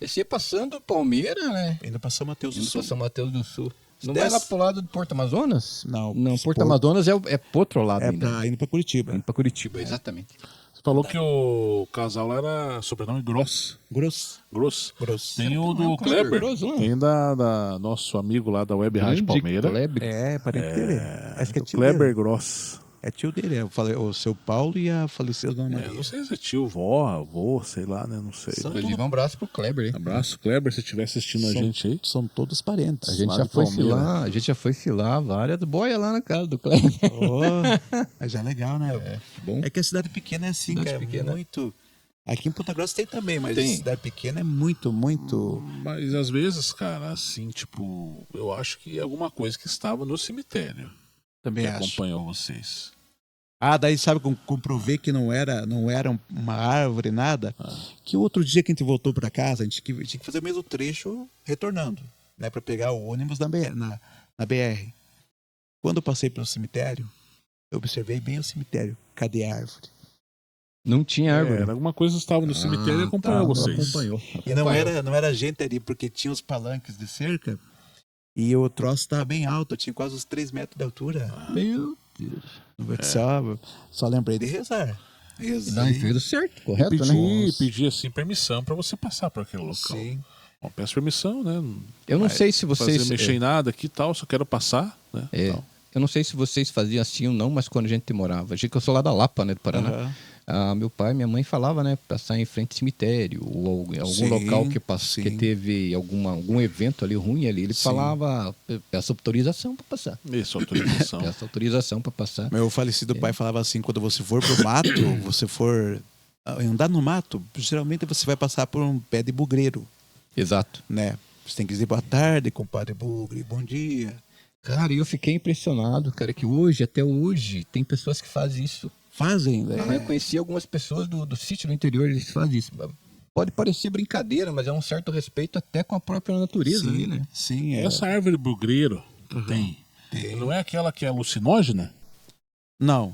Esse ia passando Palmeira, né? Ainda passou Mateus do Indo Sul. pra São Mateus do Sul. Não Dez- vai lá pro lado de Porto Amazonas? Não. Porto Amazonas é pro outro lado É ainda. indo pra Curitiba. Indo pra Curitiba, exatamente. você falou que o casal lá era sobrenome Gross. Grosso. Tem o do Kleber. Tem da nosso amigo lá da Web Rádio Palmeira. É, parente dele. Acho que é O tio Kleber dele. Gross. É tio dele. Eu falei, o seu Paulo e a falecida Dona Maria. Não sei se é tio, vó, avô, sei lá, né? Não sei. Inclusive, um abraço pro Kleber, hein? Abraço, Kleber, se estiver assistindo a gente aí. São todos parentes. A gente Lá já de foi Palmeira. filar, várias boias lá na casa do Kleber. Mas é legal, né? Bom. É que a cidade pequena é assim, Cidade cara. pequena. Muito... Aqui em Ponta Grossa tem também, mas Tem. cidade pequena é muito... Mas às vezes, cara, assim, tipo, eu acho que é alguma coisa que estava no cemitério Também que acho. acompanhou vocês. Daí sabe como comprovei que não era uma árvore, nada? Que outro dia que a gente voltou para casa, a gente tinha que fazer o mesmo trecho retornando, né? Para pegar o ônibus na BR. Quando eu passei pelo cemitério, eu observei bem o cemitério. Cadê a árvore? Não tinha árvore. Era alguma coisa que estava no cemitério e acompanhou vocês. Acompanhou. E não era gente ali, porque tinha os palanques de cerca e o troço estava bem alto, tinha quase uns 3 metros de altura. Meu Deus. Só lembrei de rezar. Não, e fez certo, correto, né? Pedir assim permissão para você passar por aquele local. Sim. Bom, peço permissão, né? Eu não sei se vocês... Fazer, mexer em nada aqui e tal, só quero passar, né? É. Tal. Eu não sei se vocês faziam assim ou não, mas quando a gente morava... Eu sou lá da Lapa, né, do Paraná. Aham. Meu pai e minha mãe falava, né, passar em frente ao cemitério ou algum Sim, local que sim. teve algum evento ali ruim ali, ele Sim. falava, peça autorização para passar. Isso, autorização. Peça autorização para passar. Meu falecido pai falava assim, quando você for pro mato, você for andar no mato, geralmente você vai passar por um pé de bugreiro, Exato. né? Você tem que dizer boa tarde, compadre Bugre, bom dia. Cara, e eu fiquei impressionado, cara, que até hoje, tem pessoas que fazem isso. Fazem, né? Eu conheci algumas pessoas do sítio no interior, eles fazem isso. Pode parecer brincadeira, mas é um certo respeito até com a própria natureza ali, né? Sim, é. Essa árvore bugreiro tem. Não é aquela que é alucinógena? Não,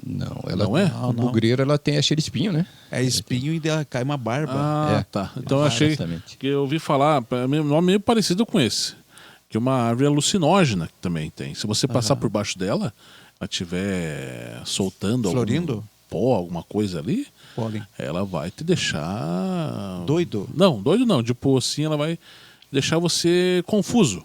Não, ela Não é? O bugreiro, ela tem cheio de espinho, né? é espinho e dela cai uma barba. Ah, tá. Então eu achei Exatamente. que eu ouvi falar, meu nome meio parecido com esse, que uma árvore alucinógena que também tem. Se você passar por baixo dela, ela estiver soltando Florindo? algum pó, alguma coisa ali, Podem. ela vai te deixar... Doido? Não, doido não. Tipo assim, ela vai deixar você confuso.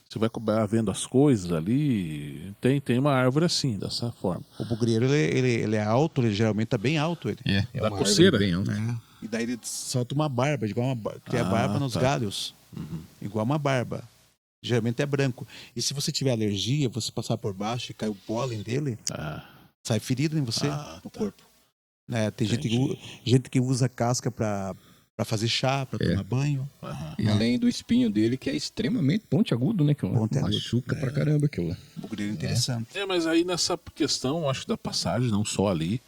Você vai acabar vendo as coisas ali. Tem uma árvore assim, dessa forma. O bugreiro, ele é alto, ele geralmente tá bem alto. Ele. É Da uma coceira? árvore bem alta. É. E daí ele solta uma barba, igual cria barba nos tá. galhos. Igual uma barba. Geralmente é branco. E se você tiver alergia, você passar por baixo e cai o pólen dele, Ah, sai ferido em você, no corpo. Né? Tem gente que usa casca pra fazer chá, pra tomar banho. E além do espinho dele, que é extremamente pontiagudo, né? Que Pontiagudo. machuca pra caramba aquilo lá. Bugreiro interessante. mas aí nessa questão, acho que da passagem, não só ali,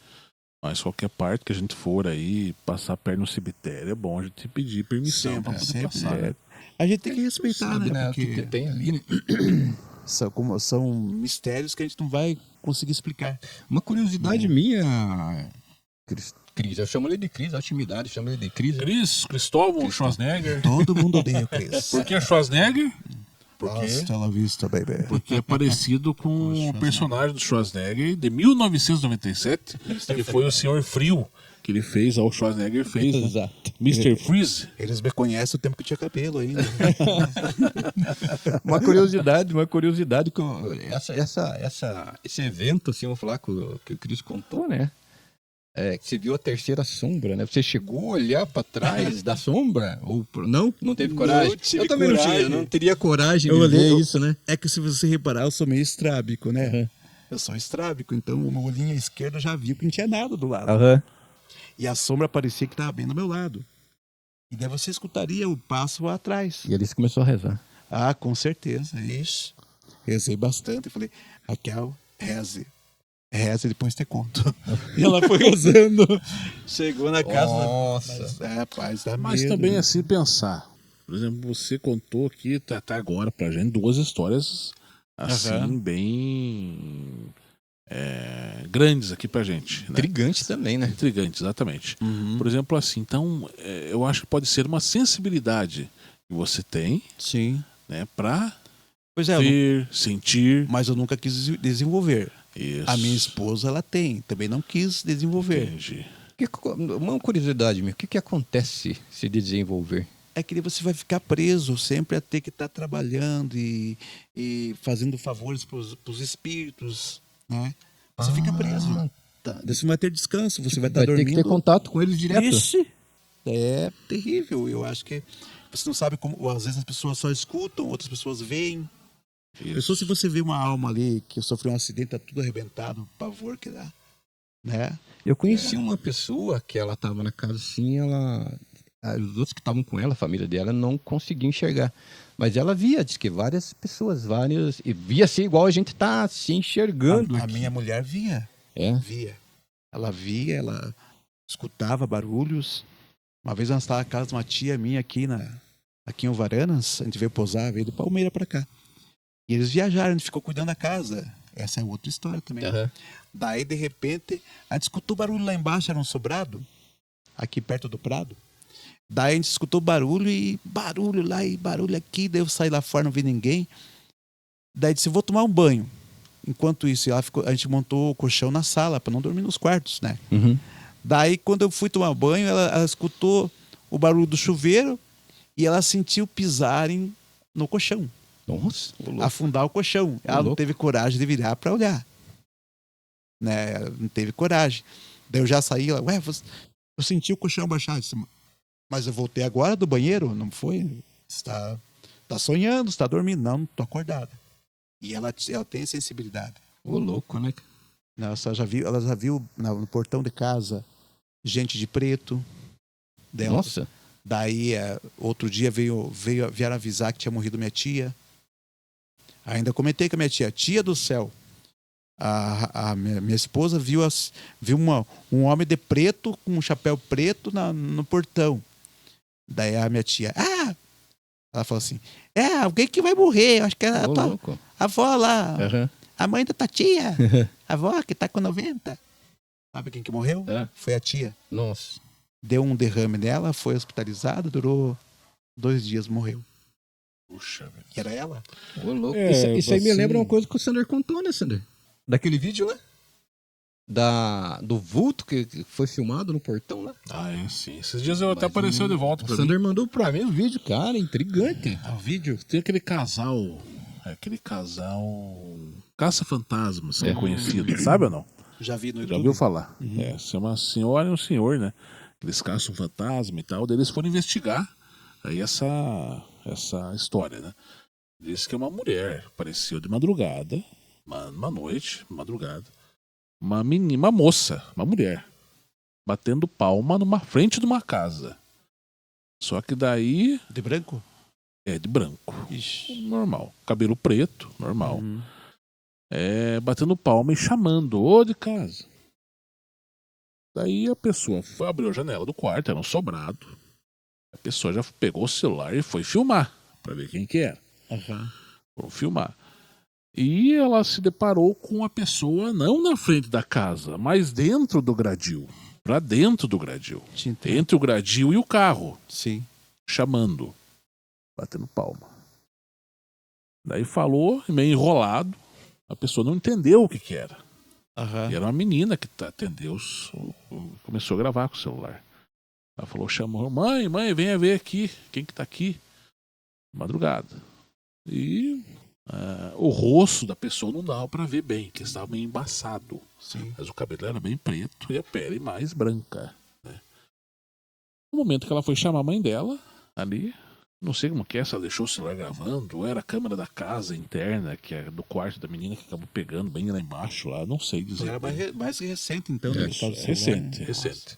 mas qualquer parte que a gente for aí, passar perto no cemitério, é bom a gente pedir permissão pra poder Sempre. passar. É. A gente tem que respeitar, Sabe, né? né? O que Porque tem ali, né? são mistérios que a gente não vai conseguir explicar. Uma curiosidade minha, Cris, eu chamo ele de Cris, intimidade, chamo ele de Cris. Cristóvão Schwarzenegger. Todo mundo odeia o Chris. Por que Schwarzenegger? Hasta la vista, baby. Porque é parecido com o personagem do Schwarzenegger de 1997, que foi o Senhor Frio, que ele fez, o Schwarzenegger fez, né? Exato. Mr. Freeze. Eles me conhecem o tempo que tinha cabelo ainda. Uma curiosidade que esse evento, assim, vamos falar que o Cris contou, né? É, que você viu a terceira sombra, né? Você chegou a olhar pra trás da sombra? Não teve coragem? Não tive Eu também coragem. não teria coragem Eu de olhei, ver isso, né? É que se você reparar, eu sou meio estrábico, né? Uhum. Eu sou estrábico, então o meu olhinho esquerdo já viu que não tinha nada do lado. Aham. E a sombra parecia que estava bem do meu lado. E daí você escutaria o passo atrás. E eles começou a rezar. Ah, com certeza. Ixi. Rezei bastante. Falei, Raquel, reze. Reze e depois te conto. E ela foi rezando. Chegou na casa. Nossa. Rapaz, dá Mas medo, também né? assim pensar. Por exemplo, você contou aqui até agora pra gente duas histórias assim, Aham. bem grandes aqui pra gente. Né? Intrigante também, né? Intrigantes, exatamente. Uhum. Por exemplo, assim, então, eu acho que pode ser uma sensibilidade que você tem, Sim. né, pra Pois é, ver, sentir. mas eu nunca quis desenvolver. Isso. A minha esposa, ela tem. Também não quis desenvolver. Entendi. Uma curiosidade minha, o que acontece se desenvolver? É que você vai ficar preso sempre a ter que estar trabalhando e fazendo favores para os espíritos, né? Você fica preso. Tá. Você não vai ter descanso, você vai estar Vai ter dormindo. que ter contato com eles direto. Ixi, é terrível. Eu acho que você não sabe como. Às vezes as pessoas só escutam, outras pessoas veem. Isso. Se você vê uma alma ali que sofreu um acidente, tá tudo arrebentado, o pavor que dá, né? Eu conheci uma pessoa que ela estava na casa assim, os outros que estavam com ela, a família dela, não conseguiam enxergar. Mas ela via, diz que várias pessoas, e via assim, igual a gente tá se enxergando. A minha mulher via. É. Via. Ela via, ela escutava barulhos. Uma vez nós estávamos na casa de uma tia minha aqui em Ovaranas, a gente veio pousar, veio do Palmeira para cá. E eles viajaram, a gente ficou cuidando da casa. Essa é outra história também. Uhum. Daí, de repente, a gente escutou barulho lá embaixo, era um sobrado, aqui perto do Prado. Daí a gente escutou barulho e barulho lá e barulho aqui. Daí eu saí lá fora, não vi ninguém. Daí disse, vou tomar um banho. Enquanto isso, a gente montou o colchão na sala, para não dormir nos quartos, né? Uhum. Daí, quando eu fui tomar banho, ela escutou o barulho do chuveiro e ela sentiu pisarem no colchão. Nossa, ô louco. Afundar o colchão. Ela não louco. teve coragem de virar para olhar. Né? Ela não teve coragem. Daí eu já saí lá, eu senti o colchão baixar. Mas eu voltei agora do banheiro, não foi? Está sonhando, está dormindo. Não, tô acordada. E ela tem sensibilidade. Ô, louco, né? Ela já viu no portão de casa gente de preto. Dela. Nossa. Daí, outro dia vieram avisar que tinha morrido minha tia. Ainda comentei com a minha tia do céu. A minha esposa viu um homem de preto com um chapéu preto no portão. Daí a minha tia, ela falou assim, alguém que vai morrer, acho que é a tua avó lá, a mãe da tua tia, a avó que tá com 90. Sabe quem que morreu? Foi a tia. Nossa. Deu um derrame nela, foi hospitalizada, durou 2 dias, morreu. Puxa, velho. E era ela? Ô, louco. Isso aí me lembra uma coisa que o Sander contou, né, Sander? Daquele vídeo, né? Do vulto que foi filmado no portão, né? Sim. Esses dias eu até apareceu de volta pra O mim. Sander mandou pra mim o vídeo, cara, intrigante. O vídeo tem aquele casal. Caça-fantasmas, que é conhecido, sabe ou não? Já vi no YouTube. Já ouviu falar? Se é uma senhora e um senhor, né? Eles caçam fantasma e tal, daí eles foram investigar aí essa história, né? Diz que é uma mulher, apareceu de madrugada, uma noite, madrugada, uma moça, uma mulher, batendo palma numa frente de uma casa. Só que daí... De branco? É, de branco. Ixi. Normal. Cabelo preto, normal. Batendo palma e chamando, ô de casa. Daí a pessoa abriu a janela do quarto, era um sobrado. A pessoa já pegou o celular e foi filmar, pra ver quem que era. Foram filmar. E ela se deparou com a pessoa não na frente da casa, mas dentro do gradil. Pra dentro do gradil. Entre o gradil e o carro. Sim. Chamando. Batendo palma. Daí falou, meio enrolado. A pessoa não entendeu o que era. E era uma menina que atendeu, começou a gravar com o celular. Ela falou, chamou, mãe, venha ver aqui, quem que tá aqui? Madrugada. E o rosto da pessoa não dava pra ver bem, que estava meio embaçado. Sim. Mas o cabelo era bem preto e a pele mais branca. Né? No momento que ela foi chamar a mãe dela, ali, não sei como que é, se ela deixou o celular gravando, ou era a câmera da casa interna, que é do quarto da menina, que acabou pegando bem lá embaixo, lá, não sei dizer. Era mais recente, então. Né? Recente.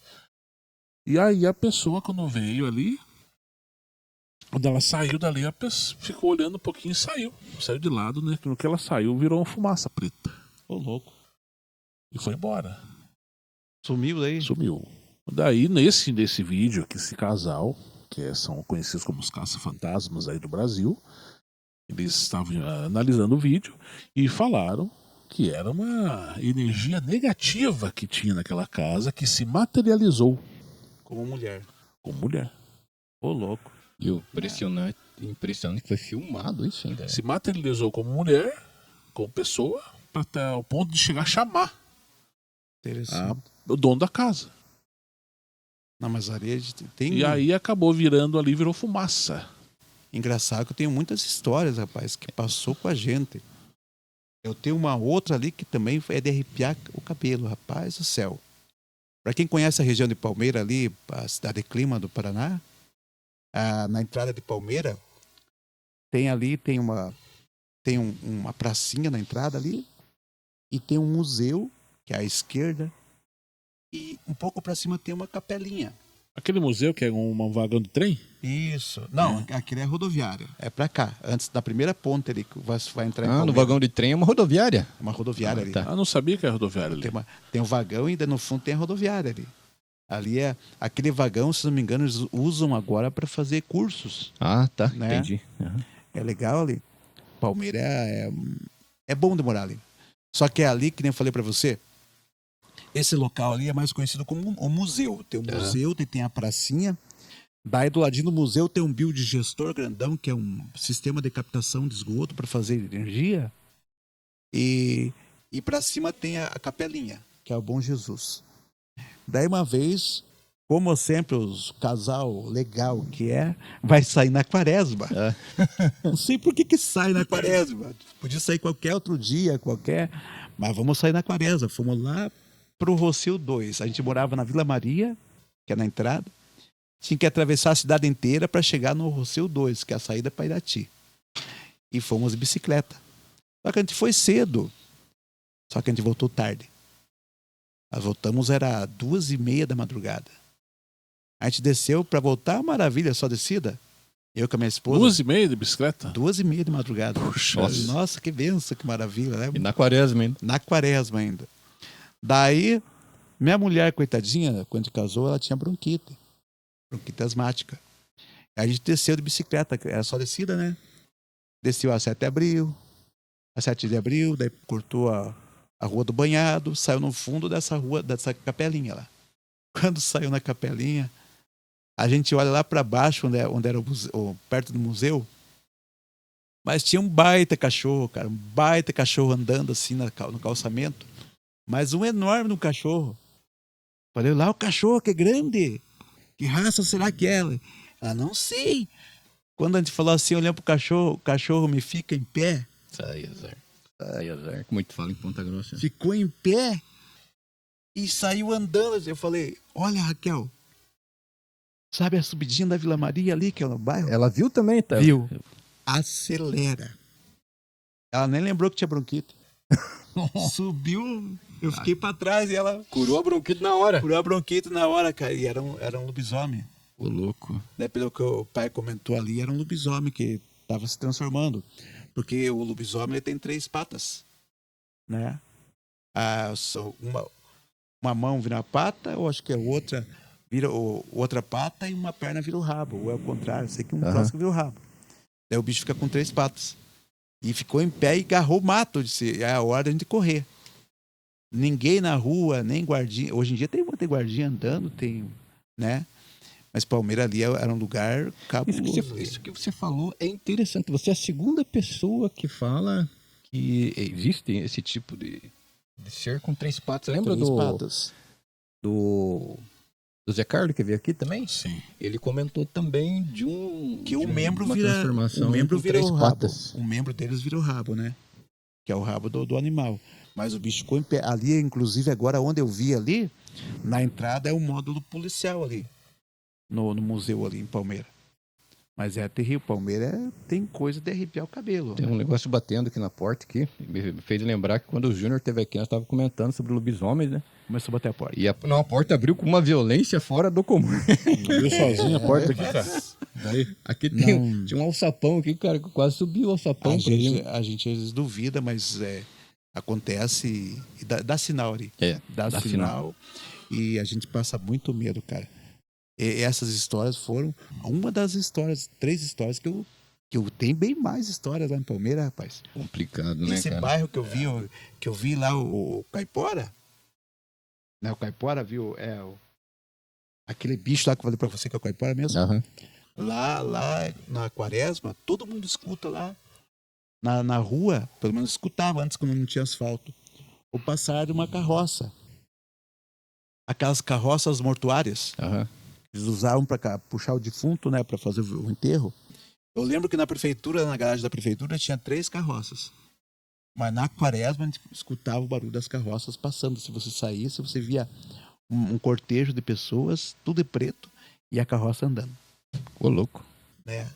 E aí a pessoa, quando veio ali, quando ela saiu dali, a pessoa ficou olhando um pouquinho e saiu. Saiu de lado, né? No que ela saiu, virou uma fumaça preta. Ô, louco. E foi embora. Sumiu daí? Sumiu. Daí, nesse vídeo aqui, esse casal, que são conhecidos como os caça-fantasmas aí do Brasil, eles estavam analisando o vídeo e falaram que era uma energia negativa que tinha naquela casa que se materializou como mulher. Ô, louco. E o impressionante que foi filmado isso ainda. Se materializou como mulher, como pessoa, até ao ponto de chegar a chamar o dono da casa. Na Mazareia tem... E aí acabou virou fumaça. Engraçado que eu tenho muitas histórias, rapaz, que passou com a gente. Eu tenho uma outra ali que também é de arrepiar o cabelo, rapaz do céu. Para quem conhece a região de Palmeira ali, a cidade de Clima do Paraná, na entrada de Palmeira, tem uma pracinha na entrada ali, e tem um museu, que é à esquerda, e um pouco para cima tem uma capelinha. Aquele museu que é um vagão de trem? Isso. Não, aquele é rodoviária. É para cá, antes da primeira ponte ali, que vai entrar em Palmeira. No vagão de trem é uma rodoviária? É uma rodoviária ali. Tá. Não sabia que era rodoviária ali. Tem um vagão e ainda no fundo tem a rodoviária ali. Ali aquele vagão, se não me engano, eles usam agora para fazer cursos. Tá, né? entendi. É legal ali. Palmeira é bom de morar ali. Só que é ali, que nem eu falei para você, esse local ali é mais conhecido como o museu. Tem o museu, tem a pracinha. Daí do ladinho do museu tem um biodigestor grandão, que é um sistema de captação de esgoto para fazer energia. E para cima tem a capelinha, que é o Bom Jesus. Daí uma vez, como sempre, os casal legal que vai sair na quaresma. Não sei por que sai na quaresma. Podia sair qualquer outro dia, mas vamos sair na quaresma. Fomos lá pro Rossio 2. A gente morava na Vila Maria, que é na entrada. Tinha que atravessar a cidade inteira para chegar no Rossio 2, que é a saída para Irati. E fomos de bicicleta. Só que a gente foi cedo. Só que a gente voltou tarde. Nós voltamos, era 2h30 da madrugada. A gente desceu para voltar, maravilha, só descida. Eu com a minha esposa. 2h30 de bicicleta? 2h30 de madrugada. Puxa, Nossa, que benção, que maravilha, né? E na quaresma ainda. Na quaresma ainda. Daí, minha mulher, coitadinha, quando casou, ela tinha bronquite asmática. Aí a gente desceu de bicicleta, era só descida, né? Desceu a 7 de abril, a 7 de abril, daí cortou a Rua do Banhado, saiu no fundo dessa rua, dessa capelinha lá. Quando saiu na capelinha, a gente olha lá para baixo, onde era perto do museu, mas tinha um baita cachorro, cara, um baita cachorro andando assim no calçamento, mas um enorme no cachorro. Falei, lá o cachorro, que grande! Que raça será que é? Ela, não sei. Quando a gente falou assim, olhando pro cachorro, o cachorro me fica em pé. Sai, azar. Sai, azar. Como é que fala em Ponta Grossa? Ficou em pé e saiu andando. Eu falei, olha, Raquel, sabe a subidinha da Vila Maria ali, que é no bairro? Ela viu também, tá? Viu? Acelera. Ela nem lembrou que tinha bronquite. Subiu, eu fiquei pra trás e ela Curou a bronquite na hora. curou a bronquite na hora, cara. E era um lobisomem. Ô, louco. Né, pelo que o pai comentou ali, era um lobisomem que estava se transformando. Porque o lobisomem ele tem 3 patas. Né? Uma mão vira a pata, eu acho que a outra vira outra pata e uma perna vira o rabo. Ou é o contrário, sei que um próximo vira o rabo. Daí o bicho fica com 3 patas. E ficou em pé e agarrou o mato. Disse, é a hora de correr. Ninguém na rua, nem guardinha. Hoje em dia tem guardinha andando, tem, né? Mas Palmeira ali era um lugar cabuloso. Isso que você falou é interessante. Você é a segunda pessoa que fala que existe esse tipo de ser com 3 patas. Lembra 3 patas. do Zé Carlos, que veio aqui também? Sim. Ele comentou também de um... Que o membro uma vira. transformação O membro com vira 3 o rabo. patas. O membro deles vira o rabo, né? Que é o rabo do animal. Mas o bicho ficou em pé. Ali, inclusive, agora onde eu vi ali, na entrada é o módulo policial ali. No museu ali em Palmeira. Mas é terrível. Palmeira tem coisa de arrepiar o cabelo. Tem um negócio batendo aqui na porta aqui. Me fez lembrar que quando o Júnior esteve aqui, nós estávamos comentando sobre lobisomens, né? Começou a bater a porta. E a porta abriu com uma violência fora do comum. Abriu sozinho a porta aqui, cara. Daí, Aqui tinha um alçapão aqui, cara, que quase subiu o alçapão. A gente às vezes duvida, mas acontece e dá sinal ali. Dá sinal. E a gente passa muito medo, cara. E essas histórias foram uma das histórias, 3 histórias que eu tenho bem mais histórias lá em Palmeira, rapaz. Complicado, né, Esse cara? bairro que eu vi lá, o Caipora, né? O Caipora, viu? Aquele bicho lá que eu falei pra você que é o Caipora mesmo. Aham. Lá na Quaresma, todo mundo escuta lá. Na rua, pelo menos escutava antes quando não tinha asfalto. O passar de uma carroça. Aquelas carroças mortuárias. Aham. Eles usavam para puxar o defunto, né, para fazer o enterro. Eu lembro que na prefeitura, na garagem da prefeitura, tinha 3 carroças. Mas na Quaresma a gente escutava o barulho das carroças passando. Se você saísse, você via um cortejo de pessoas, tudo de preto, e a carroça andando. Ô, louco. Né?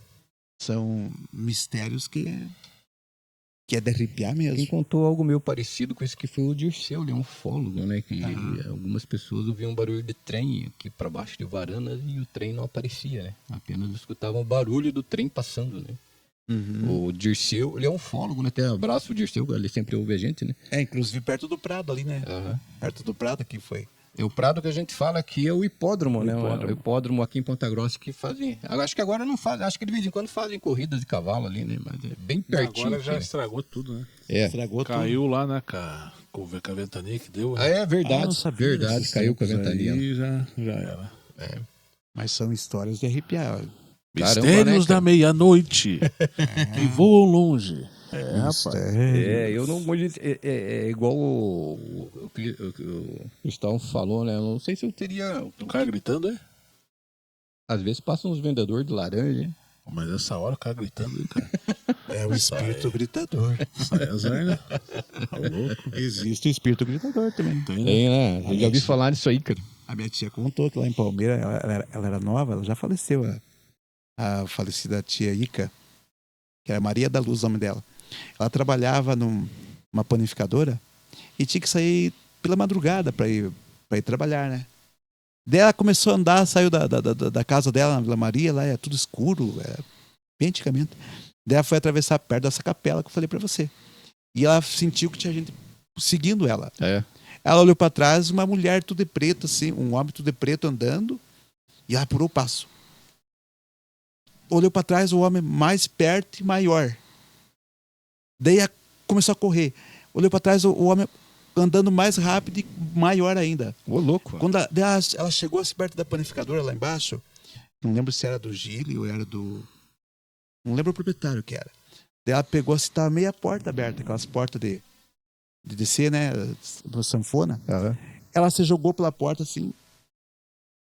São mistérios que é de arrepiar mesmo. Quem contou algo meio parecido com isso que foi o Dirceu, ele é um ufólogo, né? Que algumas pessoas ouviam um barulho de trem aqui para baixo de Varanas e o trem não aparecia, né? Apenas escutavam o barulho do trem passando, né? Uhum. O Dirceu, ele é um ufólogo, né? Até abraço o Dirceu, ele sempre ouve a gente, né? Inclusive perto do Prado ali, né? Aham. Perto do Prado que foi. E o Prado que a gente fala aqui é o hipódromo, né? Hipódromo. O hipódromo aqui em Ponta Grossa que fazem... Acho que agora não fazem, acho que de vez em quando fazem corridas de cavalo ali, né? Mas é bem pertinho. agora já aqui, né? estragou tudo, né? Estragou tudo. Caiu lá na com a ventania que deu. Ah, é verdade, não sabia verdade, desses caiu com a Isso ventania. aí já era. Mas são histórias de arrepiar. Caramba, Mistérios né, cara? da meia-noite que voam longe. Rapaz. Eu não vou dizer, é igual o Cristóvão falou, né? Eu não sei se eu teria. O cara gritando, é? Às vezes passam uns vendedores de laranja, Mas essa hora o cara gritando, hein, cara? É o espírito gritador. Sai azar, né? Tá louco. Existe o espírito gritador também. Tem, né? Tem, né? Eu já ouvi falar nisso aí, cara. A minha tia contou que lá em Palmeira, ela era nova, ela já faleceu, a falecida tia Ica, que era Maria da Luz, o nome dela. Ela trabalhava numa panificadora e tinha que sair pela madrugada para ir trabalhar, né? Daí ela começou a andar, saiu da casa dela na Vila Maria, lá é tudo escuro, bem antigamente. Daí ela foi atravessar perto dessa capela que eu falei para você. E ela sentiu que tinha gente seguindo ela. É. Ela olhou para trás, uma mulher tudo de preto, assim, um homem tudo de preto andando, e ela apurou o passo. Olhou para trás, o homem mais perto e maior. Daí ela começou a correr. Olhou para trás, o homem andando mais rápido e maior ainda. Ô, louco. Quando ela chegou assim perto da panificadora lá embaixo, não lembro se era do Gile ou era do... Não lembro o proprietário que era. Daí ela pegou assim, tava meia porta aberta, aquelas portas de descer, né? Sanfona. Aham. Ela se jogou pela porta assim,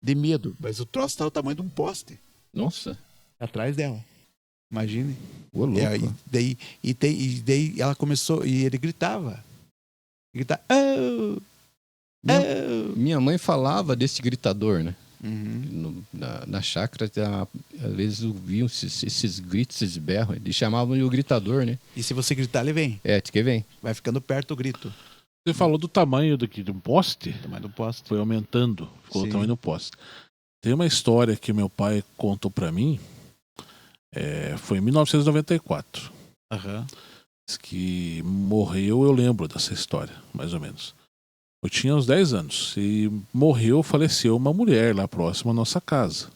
de medo. Mas o troço tá o tamanho de um poste Nossa. atrás dela. Imagine. Ô, louco. E daí ela começou, e ele gritava. Gritava, oh! Minha mãe falava desse gritador, né? Uhum. Na chácara, às vezes ouviam esses gritos, esses berros. Eles chamavam de o gritador, né? E se você gritar, ele vem. É, que vem. Vai ficando perto o grito. Você falou do tamanho de um poste, Tamanho do poste. foi aumentando, ficou o Sim. tamanho do poste. Tem uma história que meu pai contou pra mim, foi em 1994. Aham. Diz que morreu, eu lembro dessa história, mais ou menos. Eu tinha uns 10 anos e morreu, faleceu uma mulher lá próxima à nossa casa.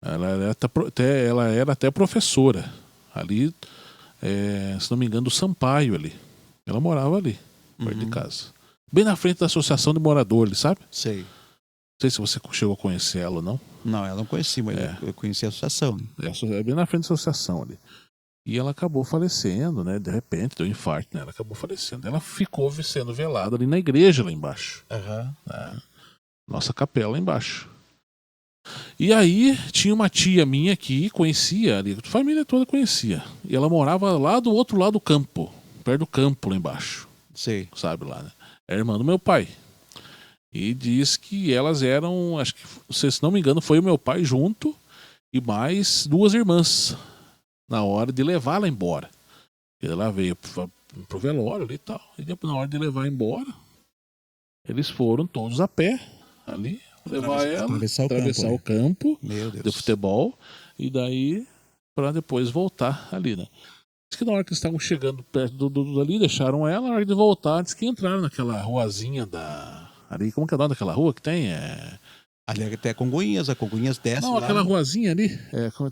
Ela era até professora ali, se não me engano, do Sampaio ali. Ela morava ali, perto de casa. Bem na frente da associação de moradores, sabe? Sei. Não sei se você chegou a conhecer ela ou não. Não, ela não conheci, mas eu conheci a associação. É bem na frente da associação ali. E ela acabou falecendo, né? De repente, deu um infarto, né? Ela acabou falecendo. Ela ficou sendo velada ali na igreja lá embaixo. Aham. Nossa capela lá embaixo. E aí, tinha uma tia minha que conhecia ali, a família toda conhecia. E ela morava lá do outro lado do campo, perto do campo lá embaixo. Sei. Sabe lá, né? É irmã do meu pai. E diz que elas eram, acho que, se não me engano, foi o meu pai junto e mais duas irmãs na hora de levá-la embora. Ela veio pro velório ali e tal. E depois, na hora de levar embora, eles foram todos a pé ali, levar ela, atravessar o campo Meu Deus. de futebol e daí para depois voltar ali, né? Diz que na hora que eles estavam chegando perto dali, deixaram ela, na hora de voltar, diz que entraram naquela ruazinha ali, como que é o nome daquela rua que tem? Ali até Congonhas, a Congonhas desce Não, lá. aquela ruazinha ali,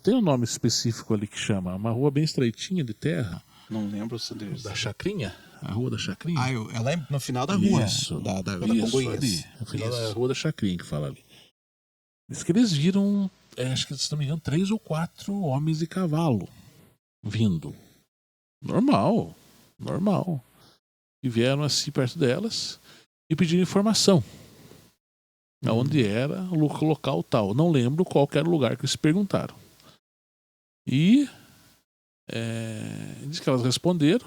tem um nome específico ali que chama, uma rua bem estreitinha de terra, Não lembro se da Chacrinha, a rua da Chacrinha. ela é no final da rua. Isso, Da isso, Congonhas. ali, no final da Isso. rua da Chacrinha que fala ali. Diz que eles viram, acho que se não me engano, 3 ou 4 homens de cavalo vindo. Normal. E vieram assim perto delas e pediram informação. Aonde era o local tal. Não lembro qual que era o lugar que eles perguntaram. E diz que elas responderam.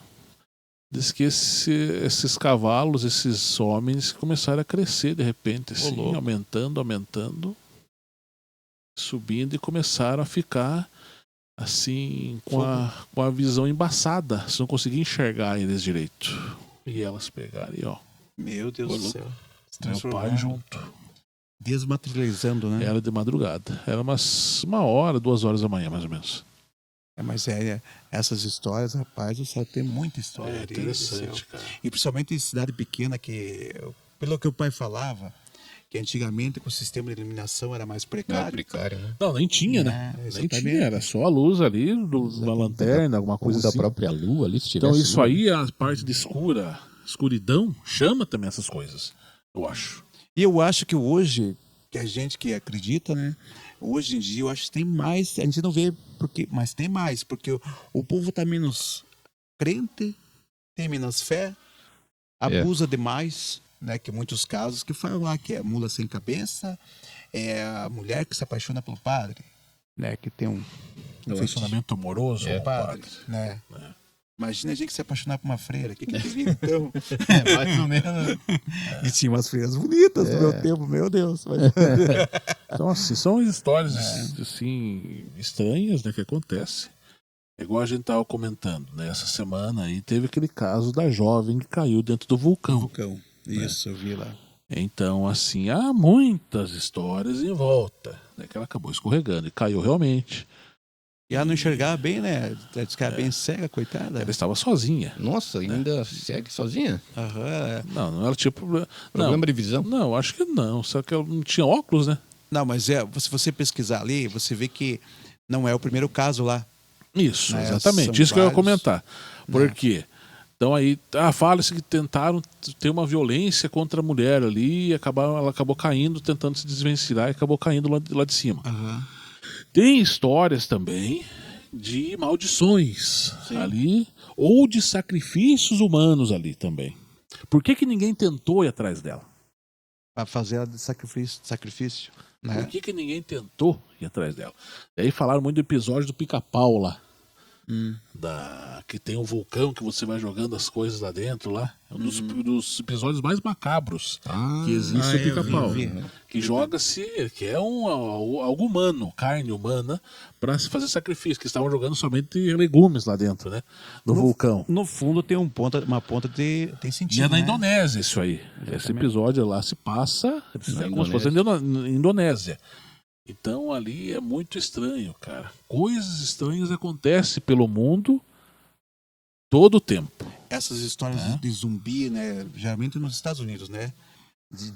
Diz que esses cavalos, esses homens começaram a crescer de repente, assim, louco. aumentando, subindo e começaram a ficar assim com a visão embaçada. Você não conseguia enxergar eles direito. E elas pegaram e ó, Meu Deus do céu. meu pai junto. Desmaterializando, né? Era de madrugada. Era uma hora, 2 horas da manhã, mais ou menos. Mas essas histórias, rapaz, o céu tem muita história. É interessante, cara. E principalmente em cidade pequena, que, pelo que o pai falava, que antigamente o sistema de iluminação era mais precário. Precário, né? Não, nem tinha, né? Nem exatamente. tinha, era só a luz ali, da lanterna, alguma Ou coisa da assim. própria lua ali, se tivesse. Então isso lua. aí, a parte de escuridão, chama também essas coisas, eu acho. E eu acho que hoje, que a gente que acredita, né? Hoje em dia eu acho que tem mais, a gente não vê, mas tem mais, porque o povo tá menos crente, tem menos fé, abusa demais, né? Que muitos casos que falam lá que é mula sem cabeça, é a mulher que se apaixona pelo padre, né? Que tem relacionamento amoroso, Padre, padre. né? Imagina a gente se apaixonar por uma freira. O que teria, então? Mais ou menos. E tinha umas freiras bonitas no meu tempo, meu Deus. Mas... Então, assim, são histórias assim, estranhas, né, que acontecem. É igual a gente tava comentando, né? Essa semana aí teve aquele caso da jovem que caiu dentro do vulcão. Vulcão. Isso, eu vi lá. Então, assim, há muitas histórias em volta, né? Que ela acabou escorregando e caiu realmente. E ela não enxergava bem, né? Diz que era bem cega, coitada. Ela estava sozinha. Nossa, ainda segue sozinha? Aham. Não era tipo... Problema de visão? Não, acho que não. Só que ela não tinha óculos, né? Não, mas se você pesquisar ali, você vê que não é o primeiro caso lá. Isso, Né, exatamente. são Isso que eu ia vários, comentar. Por quê? Então aí, fala-se que tentaram ter uma violência contra a mulher ali e ela acabou caindo, tentando se desvencilhar e acabou caindo lá de cima. Aham. Tem histórias também de maldições ali, ou de sacrifícios humanos ali também. Por que ninguém tentou ir atrás dela? Pra fazer ela de sacrifício. Né? Por que ninguém tentou ir atrás dela? E aí falaram muito do episódio do Pica-Pau lá. Que tem um vulcão que você vai jogando as coisas lá dentro lá. É um dos episódios mais macabros que existe o Pica-Pau. Que joga-se, que é algo humano, carne humana, para se fazer sacrifício. Que estavam jogando somente legumes lá dentro, né? No vulcão. No fundo tem uma ponta de... Tem sentido, E é na né? Indonésia isso aí. Esse episódio lá se passa como se fosse na Indonésia. Então ali é muito estranho, cara. Coisas estranhas acontecem pelo mundo todo o tempo. Essas histórias de zumbi, né? Geralmente nos Estados Unidos, né?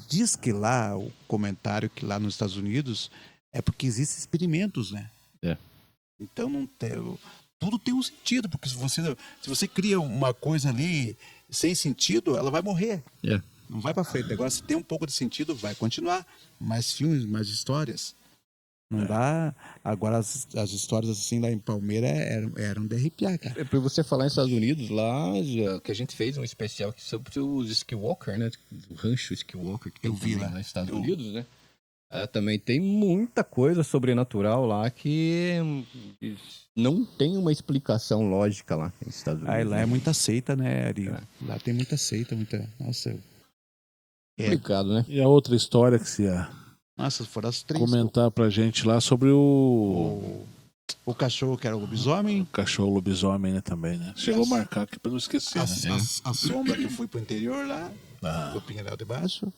Diz que lá, o comentário que lá nos Estados Unidos é porque existem experimentos, né? É. Então não tem... Tudo tem um sentido, porque se você cria uma coisa ali sem sentido, ela vai morrer. É. Não vai pra frente. Agora, se tem um pouco de sentido, vai continuar. Mais filmes, mais histórias. Não dá. Agora, as histórias assim lá em Palmeira eram de arrepiar, cara. Pra você falar nos Estados Unidos, lá que a gente fez um especial sobre os Skywalker, né? O rancho Skywalker que tem Eu vi também lá. nos Estados Unidos, né? Também tem muita coisa sobrenatural lá que não tem uma explicação lógica lá nos Estados Unidos. Aí lá é muita seita, né, Ari? Lá tem muita seita, muita. Nossa. Complicado, né? E a outra história que se ia Nossa, foram as três. comentar pra gente lá sobre o O cachorro que era o lobisomem. cachorro lobisomem, né, também, né? Chegou a marcar aqui pra não esquecer, né? A sombra que eu fui pro interior lá, Ah, do Pinheiral de Baixo.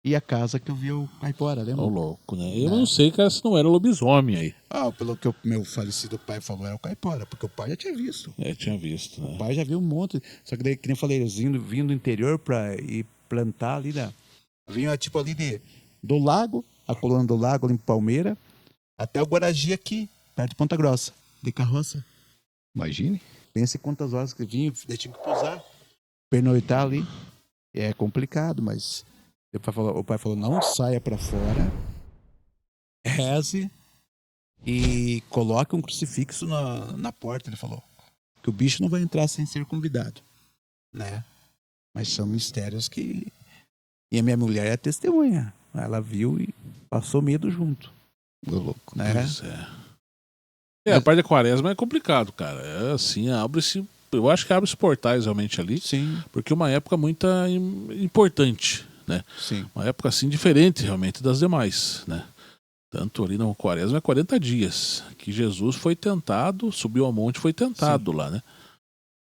E a casa que eu vi o caipora, lembra? ô louco, né? Eu não sei, cara, se não era lobisomem aí. Pelo que o meu falecido pai falou, era o caipora, porque o pai já tinha visto. Tinha visto, né? O pai já viu um monte. Só que daí, que nem eu falei, eles vindo do interior pra ir plantar ali, né? Vinha tipo ali do lago, a coluna do lago, ali em Palmeira, até o Guaragi aqui, perto de Ponta Grossa, de carroça. Imagine. Pense quantas horas que vinha, daí tinha que pousar, pernoitar ali. É complicado, mas o pai falou, não saia pra fora, reze e coloque um crucifixo na porta, ele falou. Que o bicho não vai entrar sem ser convidado, né? Mas são mistérios que... E a minha mulher é testemunha. Ela viu e passou medo junto. Ô louco. Né? Pois é. A parte da quaresma é complicado, cara. É assim, abre-se... Eu acho que abre-se portais realmente ali. Sim, Porque é uma época muito importante, né? sim. Uma época assim diferente realmente das demais, né? Tanto ali no quaresma é 40 dias. Que Jesus foi tentado, subiu ao monte, foi tentado lá, né?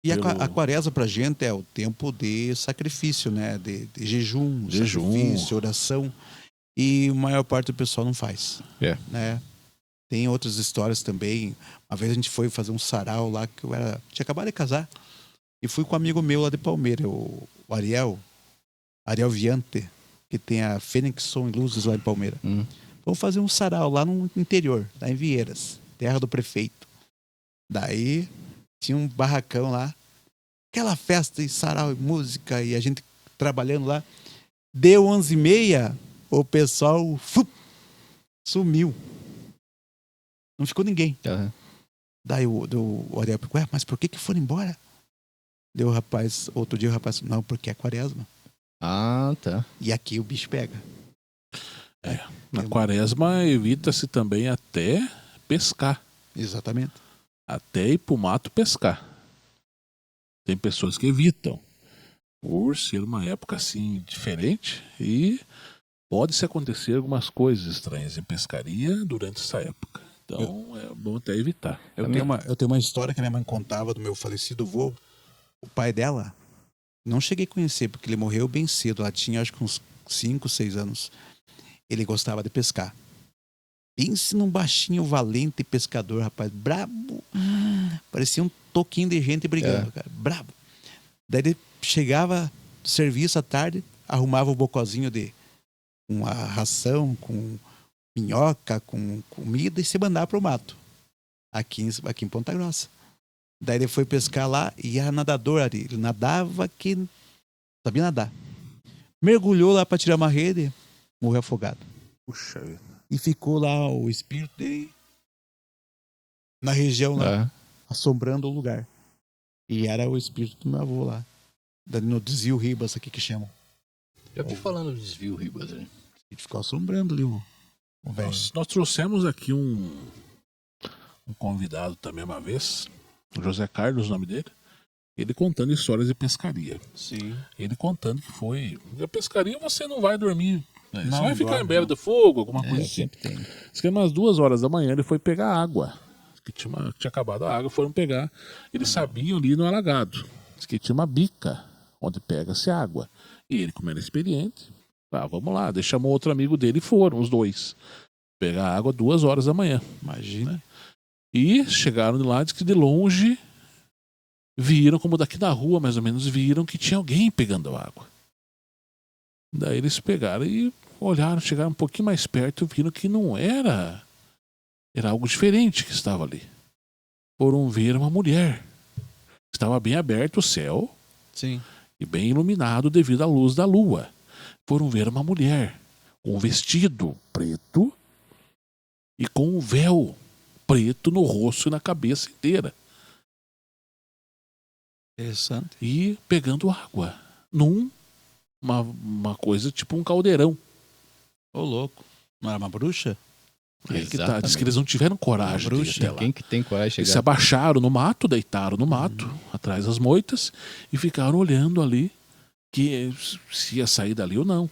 E a quaresma pra gente é o tempo de sacrifício, né? De jejum, sacrifício, oração. E a maior parte do pessoal não faz. É. Né? Tem outras histórias também. Uma vez a gente foi fazer um sarau lá, que tinha acabado de casar. E fui com um amigo meu lá de Palmeira, o Ariel Viante, que tem a Fênix Som e Luzes lá em Palmeira. Vamos fazer um sarau lá no interior, lá em Vieiras, terra do prefeito. Daí tinha um barracão lá, aquela festa e sarau e música, e a gente trabalhando lá. Deu 11h30, o pessoal sumiu. Não ficou ninguém. Uhum. Daí o Ariel perguntou, mas por que foram embora? Deu o rapaz, outro dia o rapaz, não, porque é quaresma. Ah, tá. E aqui o bicho pega. Na quaresma evita-se também até pescar. Exatamente. Até ir pro mato pescar. Tem pessoas que evitam, por ser uma época assim diferente, e pode-se acontecer algumas coisas estranhas em pescaria durante essa época. Então é bom até evitar. Eu tenho uma história que a minha mãe contava do meu falecido avô. O pai dela, não cheguei a conhecer, porque ele morreu bem cedo. Ela tinha acho que uns 5, 6 anos. Ele gostava de pescar. Pense num baixinho valente pescador, rapaz. Brabo. Parecia um toquinho de gente brigando, cara. Brabo. Daí ele chegava do serviço à tarde, arrumava o bocozinho de uma ração com minhoca, com comida e se mandava pro mato. Aqui em Ponta Grossa. Daí ele foi pescar lá e era nadador ali. Ele nadava que não sabia nadar. Mergulhou lá para tirar uma rede, morreu afogado. Puxa vida. E ficou lá o espírito dele na região lá, assombrando o lugar. E era o espírito do meu avô lá. No desvio Ribas aqui que chamam. Já tô falando do desvio Ribas, né? Ele ficou assombrando ali o velho. Nós trouxemos aqui um convidado também uma vez, o José Carlos, o nome dele, ele contando histórias de pescaria. Sim. Ele contando que foi... A pescaria você não vai dormir, né? Não, Você vai ficar dorme, em beira do fogo, alguma coisa assim. Sempre tem. Diz que umas 2 horas da manhã ele foi pegar água. Diz que tinha acabado a água, foram pegar. Eles sabiam ali no alagado. Diz que tinha uma bica onde pega-se água. E ele, como era experiente, vamos lá. Daí chamou outro amigo dele e foram os dois pegar água 2 horas da manhã. Imagina. Né? E chegaram de lá, diz que de longe viram, como daqui da rua mais ou menos, viram que tinha alguém pegando água. Daí eles pegaram e olharam, chegaram um pouquinho mais perto e viram que não era. Era algo diferente que estava ali. Foram ver uma mulher. Estava bem aberto o céu. Sim. E bem iluminado devido à luz da lua. Foram ver uma mulher com um vestido preto e com um véu preto no rosto e na cabeça inteira. Interessante. E pegando água uma coisa tipo um caldeirão. Ô, louco. Não era uma bruxa? Aí que tá. Diz que eles não tiveram coragem de ir até lá. Quem que tem coragem de Eles se chegar? abaixaram no mato, deitaram no mato, atrás das moitas, e ficaram olhando ali que se ia sair dali ou não.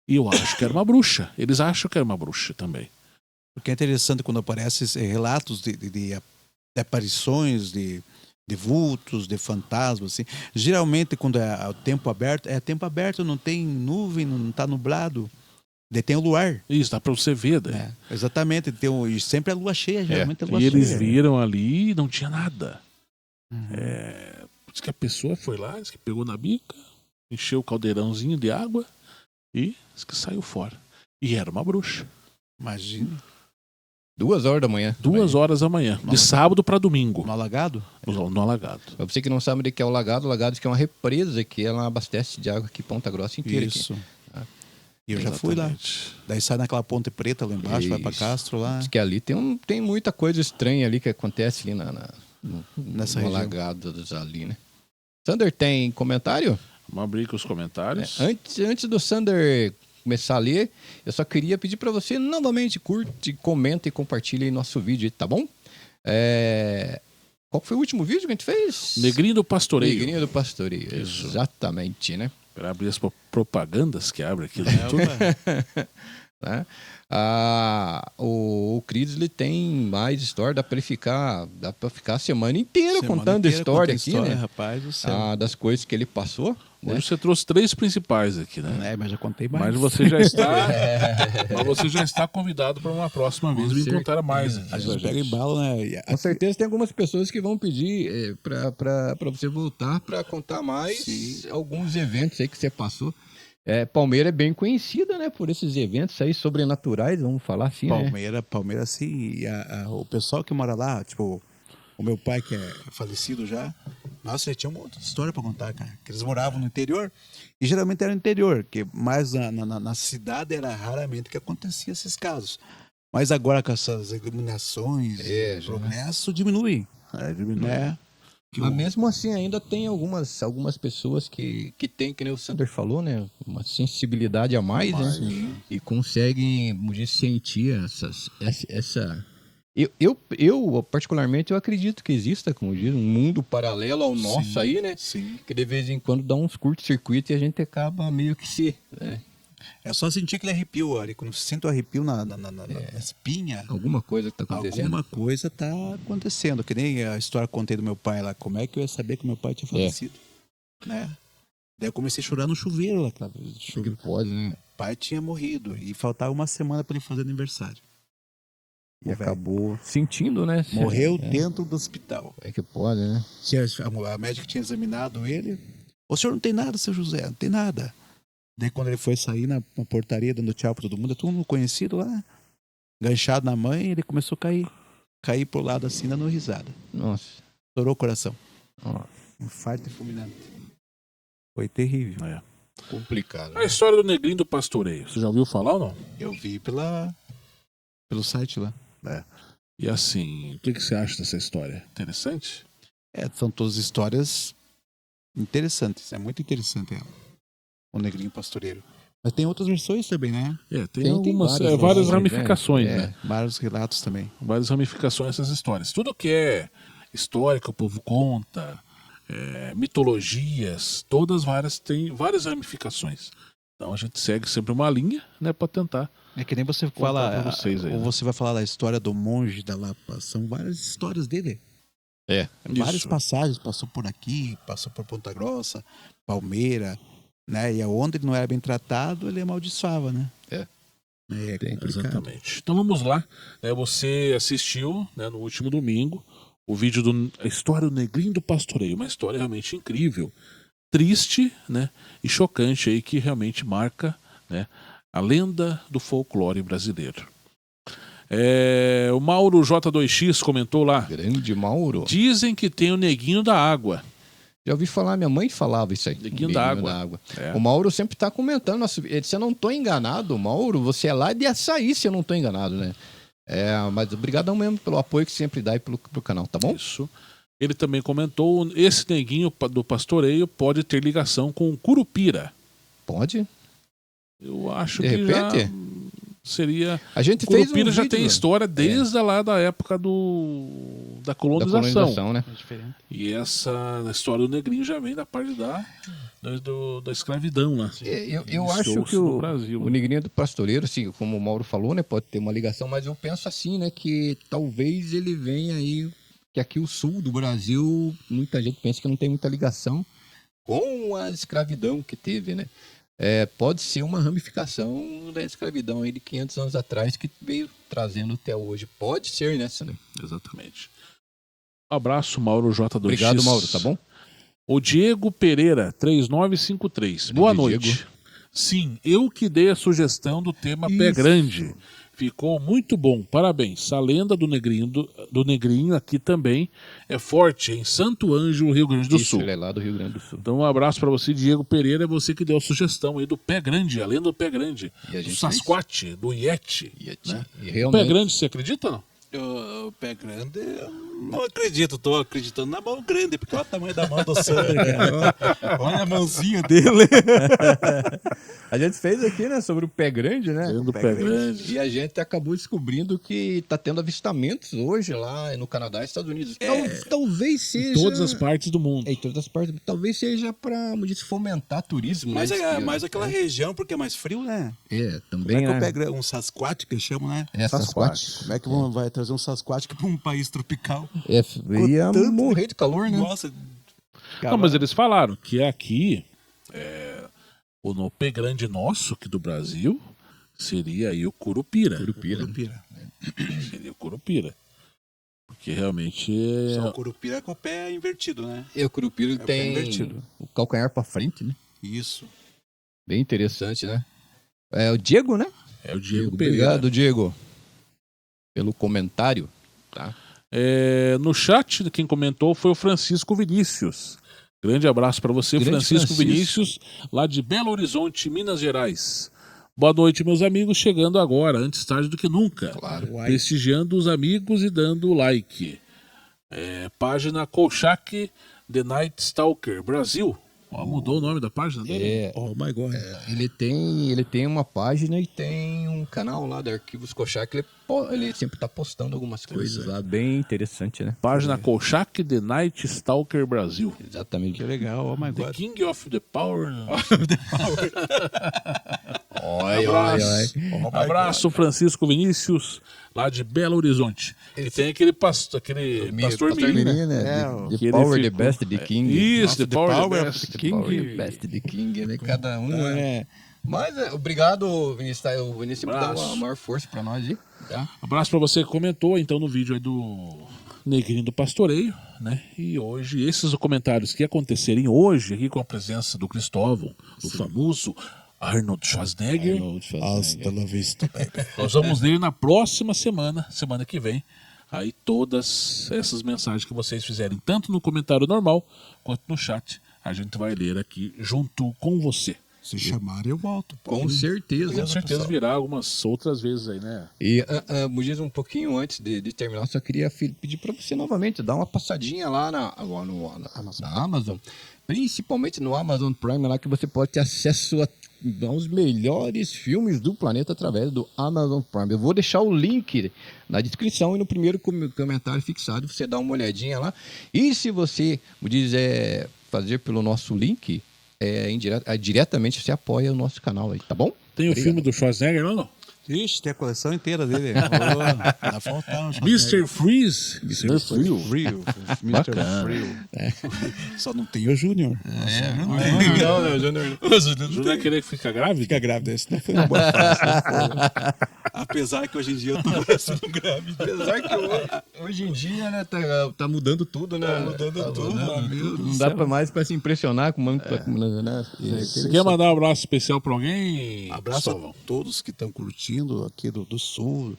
E eu acho que era uma bruxa. Eles acham que era uma bruxa também. Porque é interessante quando aparecem relatos de aparições, de vultos, de fantasmas, assim. Geralmente, quando é o tempo aberto, não tem nuvem, não está nublado. Daí tem o luar. Isso, dá pra você ver, daí. Exatamente. E sempre a lua cheia, geralmente a lua E cheia. eles viram ali e não tinha nada. Diz que a pessoa foi lá, diz que pegou na bica, encheu o caldeirãozinho de água e diz que saiu fora. E era uma bruxa. Imagina. 2 horas da manhã. 2 horas da manhã, de sábado para domingo, No alagado? no alagado. Pra você que não sabe onde que é o Lagado diz que é uma represa que ela abastece de água aqui Ponta Grossa inteira. Isso. Aqui. E eu já fui lá. Exatamente. Daí sai naquela ponte preta lá embaixo, vai pra Isso. Castro lá. Diz que ali tem muita coisa estranha ali que acontece ali Nessa no região. Alagados ali, né? Sander, tem comentário? Vamos abrir com os comentários. Antes do Sander começar a ler, eu só queria pedir para você novamente curte, comenta e compartilhe nosso vídeo, tá bom? Qual foi o último vídeo que a gente fez? Negrinho do Pastoreio. Negrinho do Pastoreio, Isso. exatamente, né? Para abrir as propagandas que abre aqui no É, YouTube. Né? O Cris ele tem mais história, dá pra ficar a semana inteira contando história aqui, né? Rapaz do céu. Das coisas que ele passou. Hoje você trouxe 3 principais aqui, né? Mas já contei mais. Mas você já está, convidado para uma próxima vez vir contar mais aqui. A gente pega embalo, né? Com certeza tem algumas pessoas que vão pedir para você voltar para contar mais alguns eventos aí que você passou. Palmeira é bem conhecida, né, por esses eventos aí sobrenaturais, vamos falar assim, Palmeira, assim, e o pessoal que mora lá, tipo, o meu pai que é falecido já, nossa, ele tinha uma outra história pra contar, cara, que eles moravam no interior, e geralmente era no interior, que mais na cidade era raramente que acontecia esses casos. Mas agora com essas iluminações, o progresso diminui. Né? Mas mesmo assim ainda tem algumas pessoas que tem, que nem o Sander falou, né? Uma sensibilidade a mais, né? E conseguem, vamos dizer, sentir Eu, particularmente, eu acredito que exista, como diz, um mundo paralelo ao nosso Sim, aí, né? Sim. Que de vez em quando dá uns curtos-circuitos e a gente acaba meio que se... né? É só sentir aquele arrepio, Ari. Quando você sente o arrepio na espinha, Alguma coisa que tá acontecendo. alguma coisa tá acontecendo. Que nem a história que eu contei do meu pai lá. Como é que eu ia saber que meu pai tinha falecido? Né? Daí eu comecei a chorar no chuveiro lá. Cara. Que pode, né? O pai tinha morrido e faltava uma semana para ele fazer aniversário. E O velho acabou sentindo, né? morreu dentro do hospital. É que pode, né? A médica tinha examinado ele. O senhor não tem nada, seu José, não tem nada. Daí quando ele foi sair na portaria dando tchau pra todo mundo, todo mundo conhecido lá, enganchado na mãe, ele começou a cair. Cair pro lado assim, dando risada. Nossa. Estourou o coração. Nossa. Infarto fulminante. Foi terrível. É. Complicado. A história do Negrinho do Pastoreio. Você já ouviu falar ou não? Eu vi pelo site lá. E assim, o que você acha dessa história? Interessante? São todas histórias interessantes. É muito interessante ela. O Negrinho Pastoreiro. Mas tem outras versões também, né? Tem algumas, várias várias versões, ramificações, né? né? Vários relatos também. Várias ramificações dessas histórias. Tudo que é história que o povo conta, mitologias, todas várias, tem várias ramificações. Então a gente segue sempre uma linha, né, para tentar. É que nem você Contar fala, pra vocês aí, ou né? você vai falar da história do monge da Lapa. São várias histórias dele. Várias Isso. passagens. Passou por aqui, passou por Ponta Grossa, Palmeira, né? E aonde ele não era bem tratado, ele amaldiçoava, né? É complicado. Exatamente. Então vamos lá. Você assistiu, né, no último domingo o vídeo a história do Negrinho do Pastoreio. Uma história realmente incrível, triste, né, e chocante aí, que realmente marca, né, a lenda do folclore brasileiro. O Mauro J2X comentou lá. Grande Mauro. Dizem que tem o Neguinho da Água. Já ouvi falar, minha mãe falava isso aí. Neguinho da Água. O Mauro sempre tá comentando. Nossa, se eu não tô enganado, Mauro, você é lá de Açaí, se eu não tô enganado, né? Mas obrigadão mesmo pelo apoio que sempre dá aí pro canal, tá bom? Isso. Ele também comentou, esse Neguinho do Pastoreio pode ter ligação com o Curupira. Pode? Eu acho De que repente? já seria... A gente O fez Curupira já vídeo, tem história desde lá da época da da colonização. colonização, né? É diferente. E essa história do Negrinho já vem da parte da escravidão lá. Eu acho Iniciou-se que no Brasil, o né? Negrinho do Pastoreiro, assim, como o Mauro falou, né, pode ter uma ligação, mas eu penso assim, né, que talvez ele venha aí, que aqui o sul do Brasil, muita gente pensa que não tem muita ligação com a escravidão que teve, né? Pode ser uma ramificação da escravidão aí de 500 anos atrás que veio trazendo até hoje. Pode ser, né? Exatamente. Um abraço, Mauro J2X. Obrigado, Mauro, tá bom? O Diego Pereira, 3953. Boa noite. Diego. Sim, eu que dei a sugestão do tema Pé Grande. Ficou muito bom, parabéns. A lenda do Negrinho aqui também é forte, em Santo Ângelo, Rio Grande do Sul. Ele é lá do Rio Grande do Sul. Então um abraço para você, Diego Pereira, é você que deu a sugestão aí do Pé Grande, a lenda do Pé Grande, E a do gente Sasquatch, do Yeti. Né? E O realmente... Pé Grande, você acredita ou não? O pé grande, eu não acredito, tô acreditando na mão grande, porque olha o tamanho da mão do Sander, cara. Olha a mãozinha dele. A gente fez aqui, né, sobre o Pé Grande, né? Lenda do Pé Grande. E a gente acabou descobrindo que tá tendo avistamentos hoje lá no Canadá e Estados Unidos. Talvez seja... Em todas as partes do mundo. Em todas as partes. Talvez seja pra, como disse, fomentar turismo. Mas né? é mais aquela região, porque é mais frio, né? Também, Como é que né? o pé grande, um Sasquatch, que chamam, né? Sasquatch. Como é que vai trazer um Sasquatch para um país tropical? Ia tanto- morrer de calor, né? Nossa. Não, mas eles falaram que aqui, no Pé Grande nosso, aqui do Brasil, seria aí o Curupira. Curupira. Seria o Curupira. Porque realmente Só o Curupira com o pé invertido, né? E o Curupira o pé tem invertido. o calcanhar pra frente, né? Isso. Bem interessante, né? É o Diego, né? é o Diego Pereira. Obrigado, Diego, pelo comentário. Tá? No chat, quem comentou foi o Francisco Vinícius. Grande abraço para você, Grande Francisco Francisco. Vinícius, lá de Belo Horizonte, Minas Gerais. Boa noite, meus amigos, chegando agora, antes tarde do que nunca. Claro. Prestigiando os amigos e dando like. Página Kolchak The Night Stalker Brasil. Ó, mudou o nome da página dele? É, Oh my God. ele tem uma página e tem um canal lá de Arquivos Kochak, ele sempre tá postando algumas coisas lá, bem interessante, né? Página Kolchak The Night Stalker Brasil. Exatamente. Que legal, oh my The God. King of the Power. Oi, Abraço, Francisco Vinícius, lá de Belo Horizonte. E tem aquele pastor Mirim, né? né? É, The Power, The Best, The King. Isso, The Power, The Best. The Power, The Best, The King, né? Cada um, né? Mas obrigado, Vinícius. O Vinícius sempre dá uma maior força pra nós aí. Tá? Abraço pra você que comentou, então, no vídeo aí do Negrinho do Pastoreio, né? E hoje, esses comentários que acontecerem hoje, aqui com a presença do Cristóvão, do famoso Arnold Schwarzenegger, Hasta la vista, baby. nós vamos ler na próxima semana que vem, aí todas essas mensagens que vocês fizerem, tanto no comentário normal, quanto no chat, a gente vai ler aqui junto com você. Se chamarem, eu volto. Com certeza. Com certeza virá algumas outras vezes aí, né? E, Mudiz, um pouquinho antes de terminar, só queria pedir para você novamente dar uma passadinha lá na Amazon, principalmente no Amazon Prime, lá que você pode ter acesso aos melhores filmes do planeta através do Amazon Prime. Eu vou deixar o link na descrição e no primeiro comentário fixado, você dá uma olhadinha lá. E se você, Mudiz, fazer pelo nosso link, diretamente você apoia o nosso canal aí, tá bom? Tem o filme do Schwarzenegger lá, não? Ixi, tem a coleção inteira dele. Oh, tá faltando. Mr. Freeze. Mr. Frio. Frio. Mr. Frio. Só não tem o Júnior. Não, o Júnior. O Júnior vai querer que fica grávida? Fica grávida, esse não foi uma boa fase. Apesar que hoje em dia eu tô sendo grávida. Apesar que hoje em dia, né, tá mudando tudo, né? Tá mudando tudo, meu Deus Não do dá céu. mais pra se impressionar com né? Você quer mandar um abraço especial pra alguém? Abraço Cristóvão? a todos que estão curtindo aqui do sul,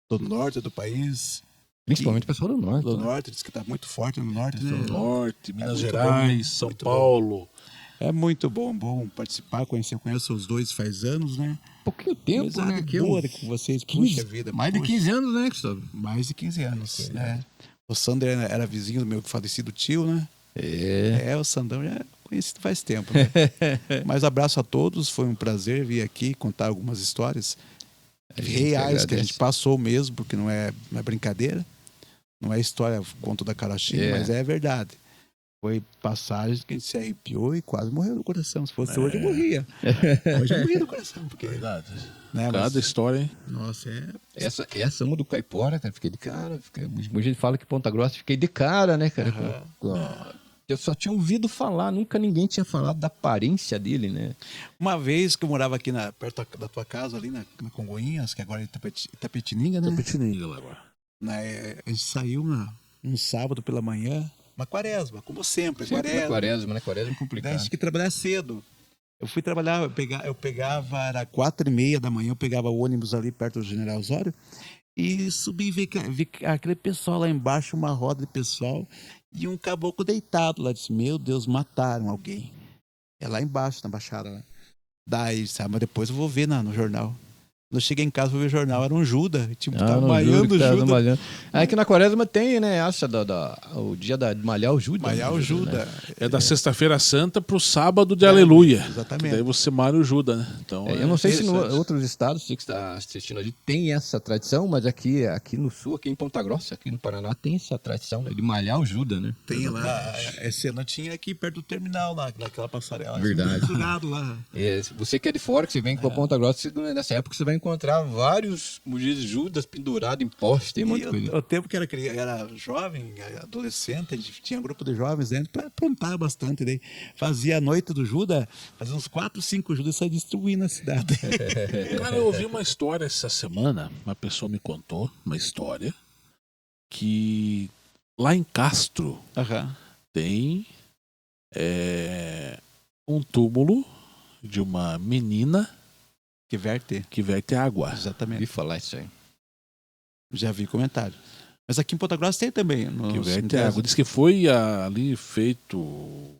do norte do país. Principalmente o pessoal do norte. Do né? norte, diz que tá muito forte no norte, né? Norte, Minas muito Gerais, bom, São muito Paulo. É muito bom participar, conhecer. Eu conheço os dois faz anos, né? Pouquinho tempo, Amizade né? Que boa com vocês, 15, puxa vida. mais de puxa. 15 anos, né, Cristóvão? Mais de 15 anos, né? O Sander era vizinho do meu falecido tio, né? É. O Sandão já é conhecido faz tempo, né? Mas abraço a todos, foi um prazer vir aqui contar algumas histórias reais que a gente passou mesmo, porque não é brincadeira. Não é história, conto da carochinha, mas é verdade. Foi passagem que a gente se arrepiou e quase morreu do coração. Se fosse hoje, eu morria. Hoje eu morria do coração. Porque, Verdade. né, Cada história, hein? Nossa, Essa uma do Caipora, cara, fiquei de cara. Muita gente fala que Ponta Grossa, fiquei de cara, né, cara? Eu só tinha ouvido falar, nunca ninguém tinha falado da aparência dele, né? Uma vez que eu morava aqui perto da tua casa, ali na Congonhas, que agora é Itapetininga, né? Tapetininga lá agora. A gente saiu um sábado pela manhã, uma quaresma, como sempre. Quaresma, né? Quaresma é Daí a complicado. gente tinha que trabalhar cedo. Eu fui trabalhar, eu pegava, era 4h30 da manhã, eu pegava o ônibus ali perto do General Osório e subi e vi aquele pessoal lá embaixo, uma roda de pessoal e um caboclo deitado lá. Disse, meu Deus, mataram alguém. É lá embaixo, na Baixada. Lá. Daí, sabe, mas depois eu vou ver no jornal. Quando eu cheguei em casa, vou ver o jornal, era um Judas. Tipo, tava malhando o Judas. Aqui na Quaresma tem, né? Acha o dia de malhar o Judas. Malhar o Judas. É da Sexta-feira Santa pro sábado de Aleluia. Exatamente. Daí você malha o Judas, né? Então, Eu não sei se em interessante. outros estados, você que está assistindo ali, tem essa tradição, mas aqui no sul, aqui em Ponta Grossa, aqui no Paraná, tem essa tradição, né, de malhar o Judas, né? Tem lá, esse ano tinha aqui perto do terminal, lá, naquela passarela. Verdade. Do lado lá. Você que é de fora, que você vem para Ponta Grossa, nessa época você vai encontrar vários Judas pendurados em poste, tem muita coisa. O tempo que era jovem, adolescente, a gente tinha um grupo de jovens dentro para aprontar bastante. Daí fazia a noite do Judas, fazia uns 4, 5 Judas e saia distribuindo na cidade. Cara, eu ouvi uma história essa semana, uma pessoa me contou uma história que lá em Castro tem um túmulo de uma menina Que verte. que verte água. Exatamente. Vi falar isso aí. Já vi comentário. Mas aqui em Ponta Grossa tem também. Que verte água. Diz que foi ali feito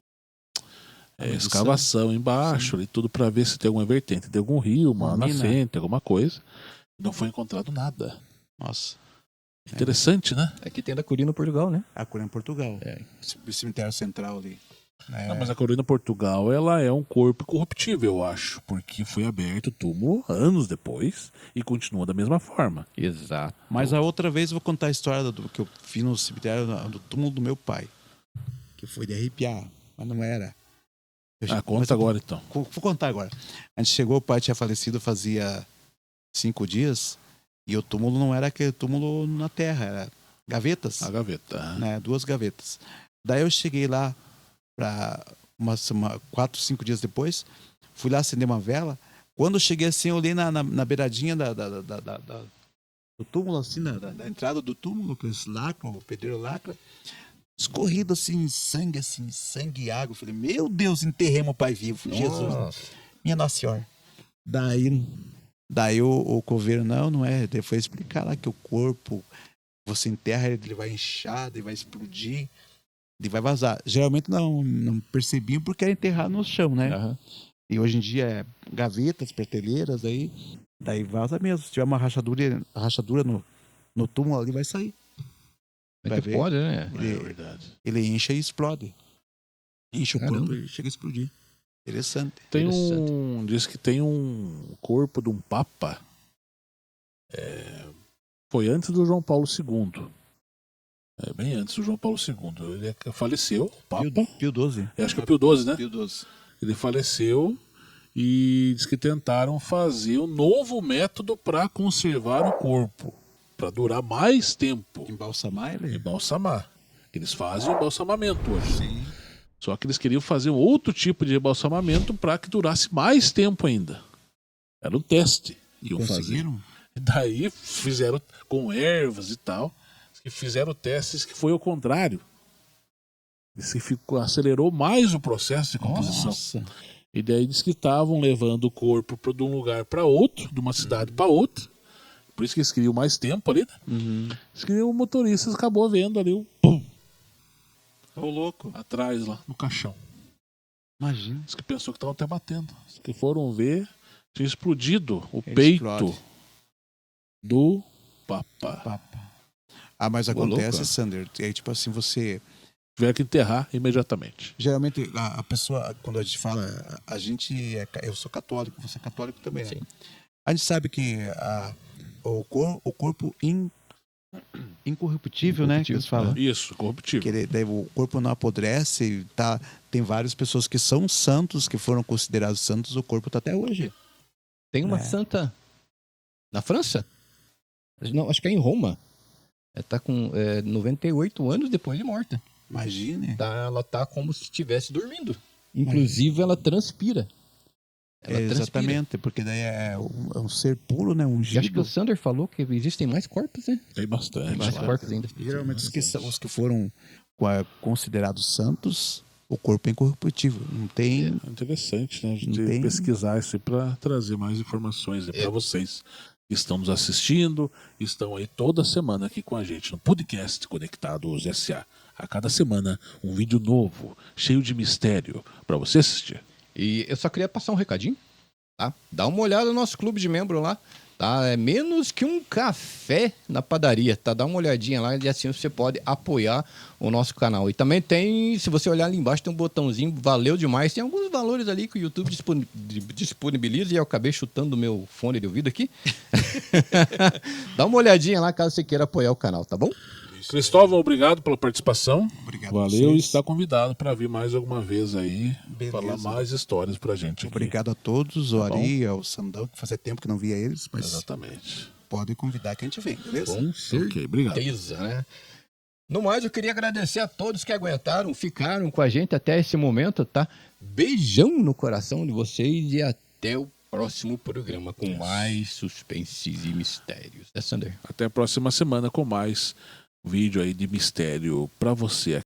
escavação embaixo, ali, tudo para ver se tem alguma vertente, tem algum rio, uma nascente, alguma coisa. Não foi encontrado nada. Nossa. Interessante, né? Aqui tem da Curina, Portugal, né? A cura em Portugal. É. O cemitério central ali. Não, mas a Carolina Portugal, ela é um corpo corruptível, eu acho, porque foi aberto o túmulo anos depois e continua da mesma forma. Exato. Mas a outra vez eu vou contar a história do que eu fiz no cemitério do túmulo do meu pai. Que foi de arrepiar, mas não era. Conta agora então. Vou contar agora. A gente chegou, o pai tinha falecido fazia 5 dias e o túmulo não era aquele túmulo na terra, era gavetas. A gaveta. Né, 2 gavetas. Daí eu cheguei lá para 4, 5 dias depois, fui lá acender uma vela. Quando eu cheguei assim, eu olhei na beiradinha do túmulo, assim, da entrada do túmulo, que eles lacram, o pedreiro lacra, escorrido assim, sangue e água. Eu falei, meu Deus, enterremos o pai vivo, Jesus, minha Nossa Senhora. Daí o coveiro, não é, ele foi explicar lá que o corpo, você enterra, ele vai inchar, ele vai explodir, ele vai vazar. Geralmente não percebiam porque era enterrado no chão, né? Uhum. E hoje em dia é gavetas, prateleiras, daí vaza mesmo. Se tiver uma rachadura no túmulo ali, vai sair. Vai ver. Pode, né? É verdade. Ele enche e explode. Enche o Caramba. corpo e chega a explodir. Interessante. Diz que tem um corpo de um papa. Foi antes do João Paulo II. Bem antes do João Paulo II. Ele faleceu, o Papa. Pio XII. Eu acho que é Pio XII, né? Pio XII. Ele faleceu e diz que tentaram fazer um novo método para conservar o corpo, para durar mais tempo. Embalsamar ele? Embalsamar. Eles fazem embalsamamento hoje. Sim. Só que eles queriam fazer um outro tipo de embalsamamento para que durasse mais tempo ainda. Era um teste. Iam fazer. Conseguiram? E daí fizeram com ervas e tal. E fizeram testes que foi ao contrário. Acelerou mais o processo de composição. Nossa. E daí diz que estavam levando o corpo de um lugar para outro, de uma cidade para outra. Por isso que eles queriam mais tempo ali, né? Uhum. Diz que o motorista acabou vendo ali o pum, Ô, louco. atrás lá, no caixão. Imagina. Diz que pensou que estavam até batendo. Diz que foram ver, tinha explodido o Explode. peito do Papa. Papa. Mas acontece, Sander, é tipo assim, você... Tiveram que enterrar imediatamente. Geralmente, a pessoa, quando a gente fala, eu sou católico, você é católico também, né? A gente sabe que o corpo incorruptível, né, que eles falam. Isso, corruptível. Que daí o corpo não apodrece, tem várias pessoas que são santos, que foram considerados santos, o corpo está até hoje. Tem uma santa na França? Não, acho que é em Roma. Tá com 98 anos depois de morta. Imagine. Ela tá como se estivesse dormindo. Inclusive, ela transpira. Exatamente, porque daí é um ser puro, né? E acho que o Sander falou que existem mais corpos, né? Tem bastante. Tem mais corpos ainda. Geralmente os que foram considerados santos, o corpo é incorruptível. Não tem... É interessante, né? A gente Não tem- pesquisar isso aí para trazer mais informações para vocês que estão nos assistindo, estão aí toda semana aqui com a gente no podcast Conectados SA. A cada semana um vídeo novo, cheio de mistério para você assistir. E eu só queria passar um recadinho, tá? Dá uma olhada no nosso clube de membro lá, tá? É menos que um café na padaria, tá? Dá uma olhadinha lá e assim você pode apoiar o nosso canal. E também tem, se você olhar ali embaixo, tem um botãozinho, valeu demais. Tem alguns valores ali que o YouTube disponibiliza e eu acabei chutando o meu fone de ouvido aqui. Dá uma olhadinha lá caso você queira apoiar o canal, tá bom? Cristóvão, obrigado pela participação. Obrigado. Valeu, e vocês. está convidado para vir mais alguma vez aí, Beleza. falar mais histórias pra gente aqui. Obrigado a todos, o Tá Ari, ao Sandão, que fazia tempo que não via eles, mas Exatamente. podem convidar que a gente vem, beleza? Ok, obrigado. Certeza, né? No mais, eu queria agradecer a todos que aguentaram, ficaram com a gente até esse momento, tá? Beijão no coração de vocês e até o próximo programa com mais suspenses e mistérios. É, Sander? Até a próxima semana com mais vídeo aí de mistério pra você.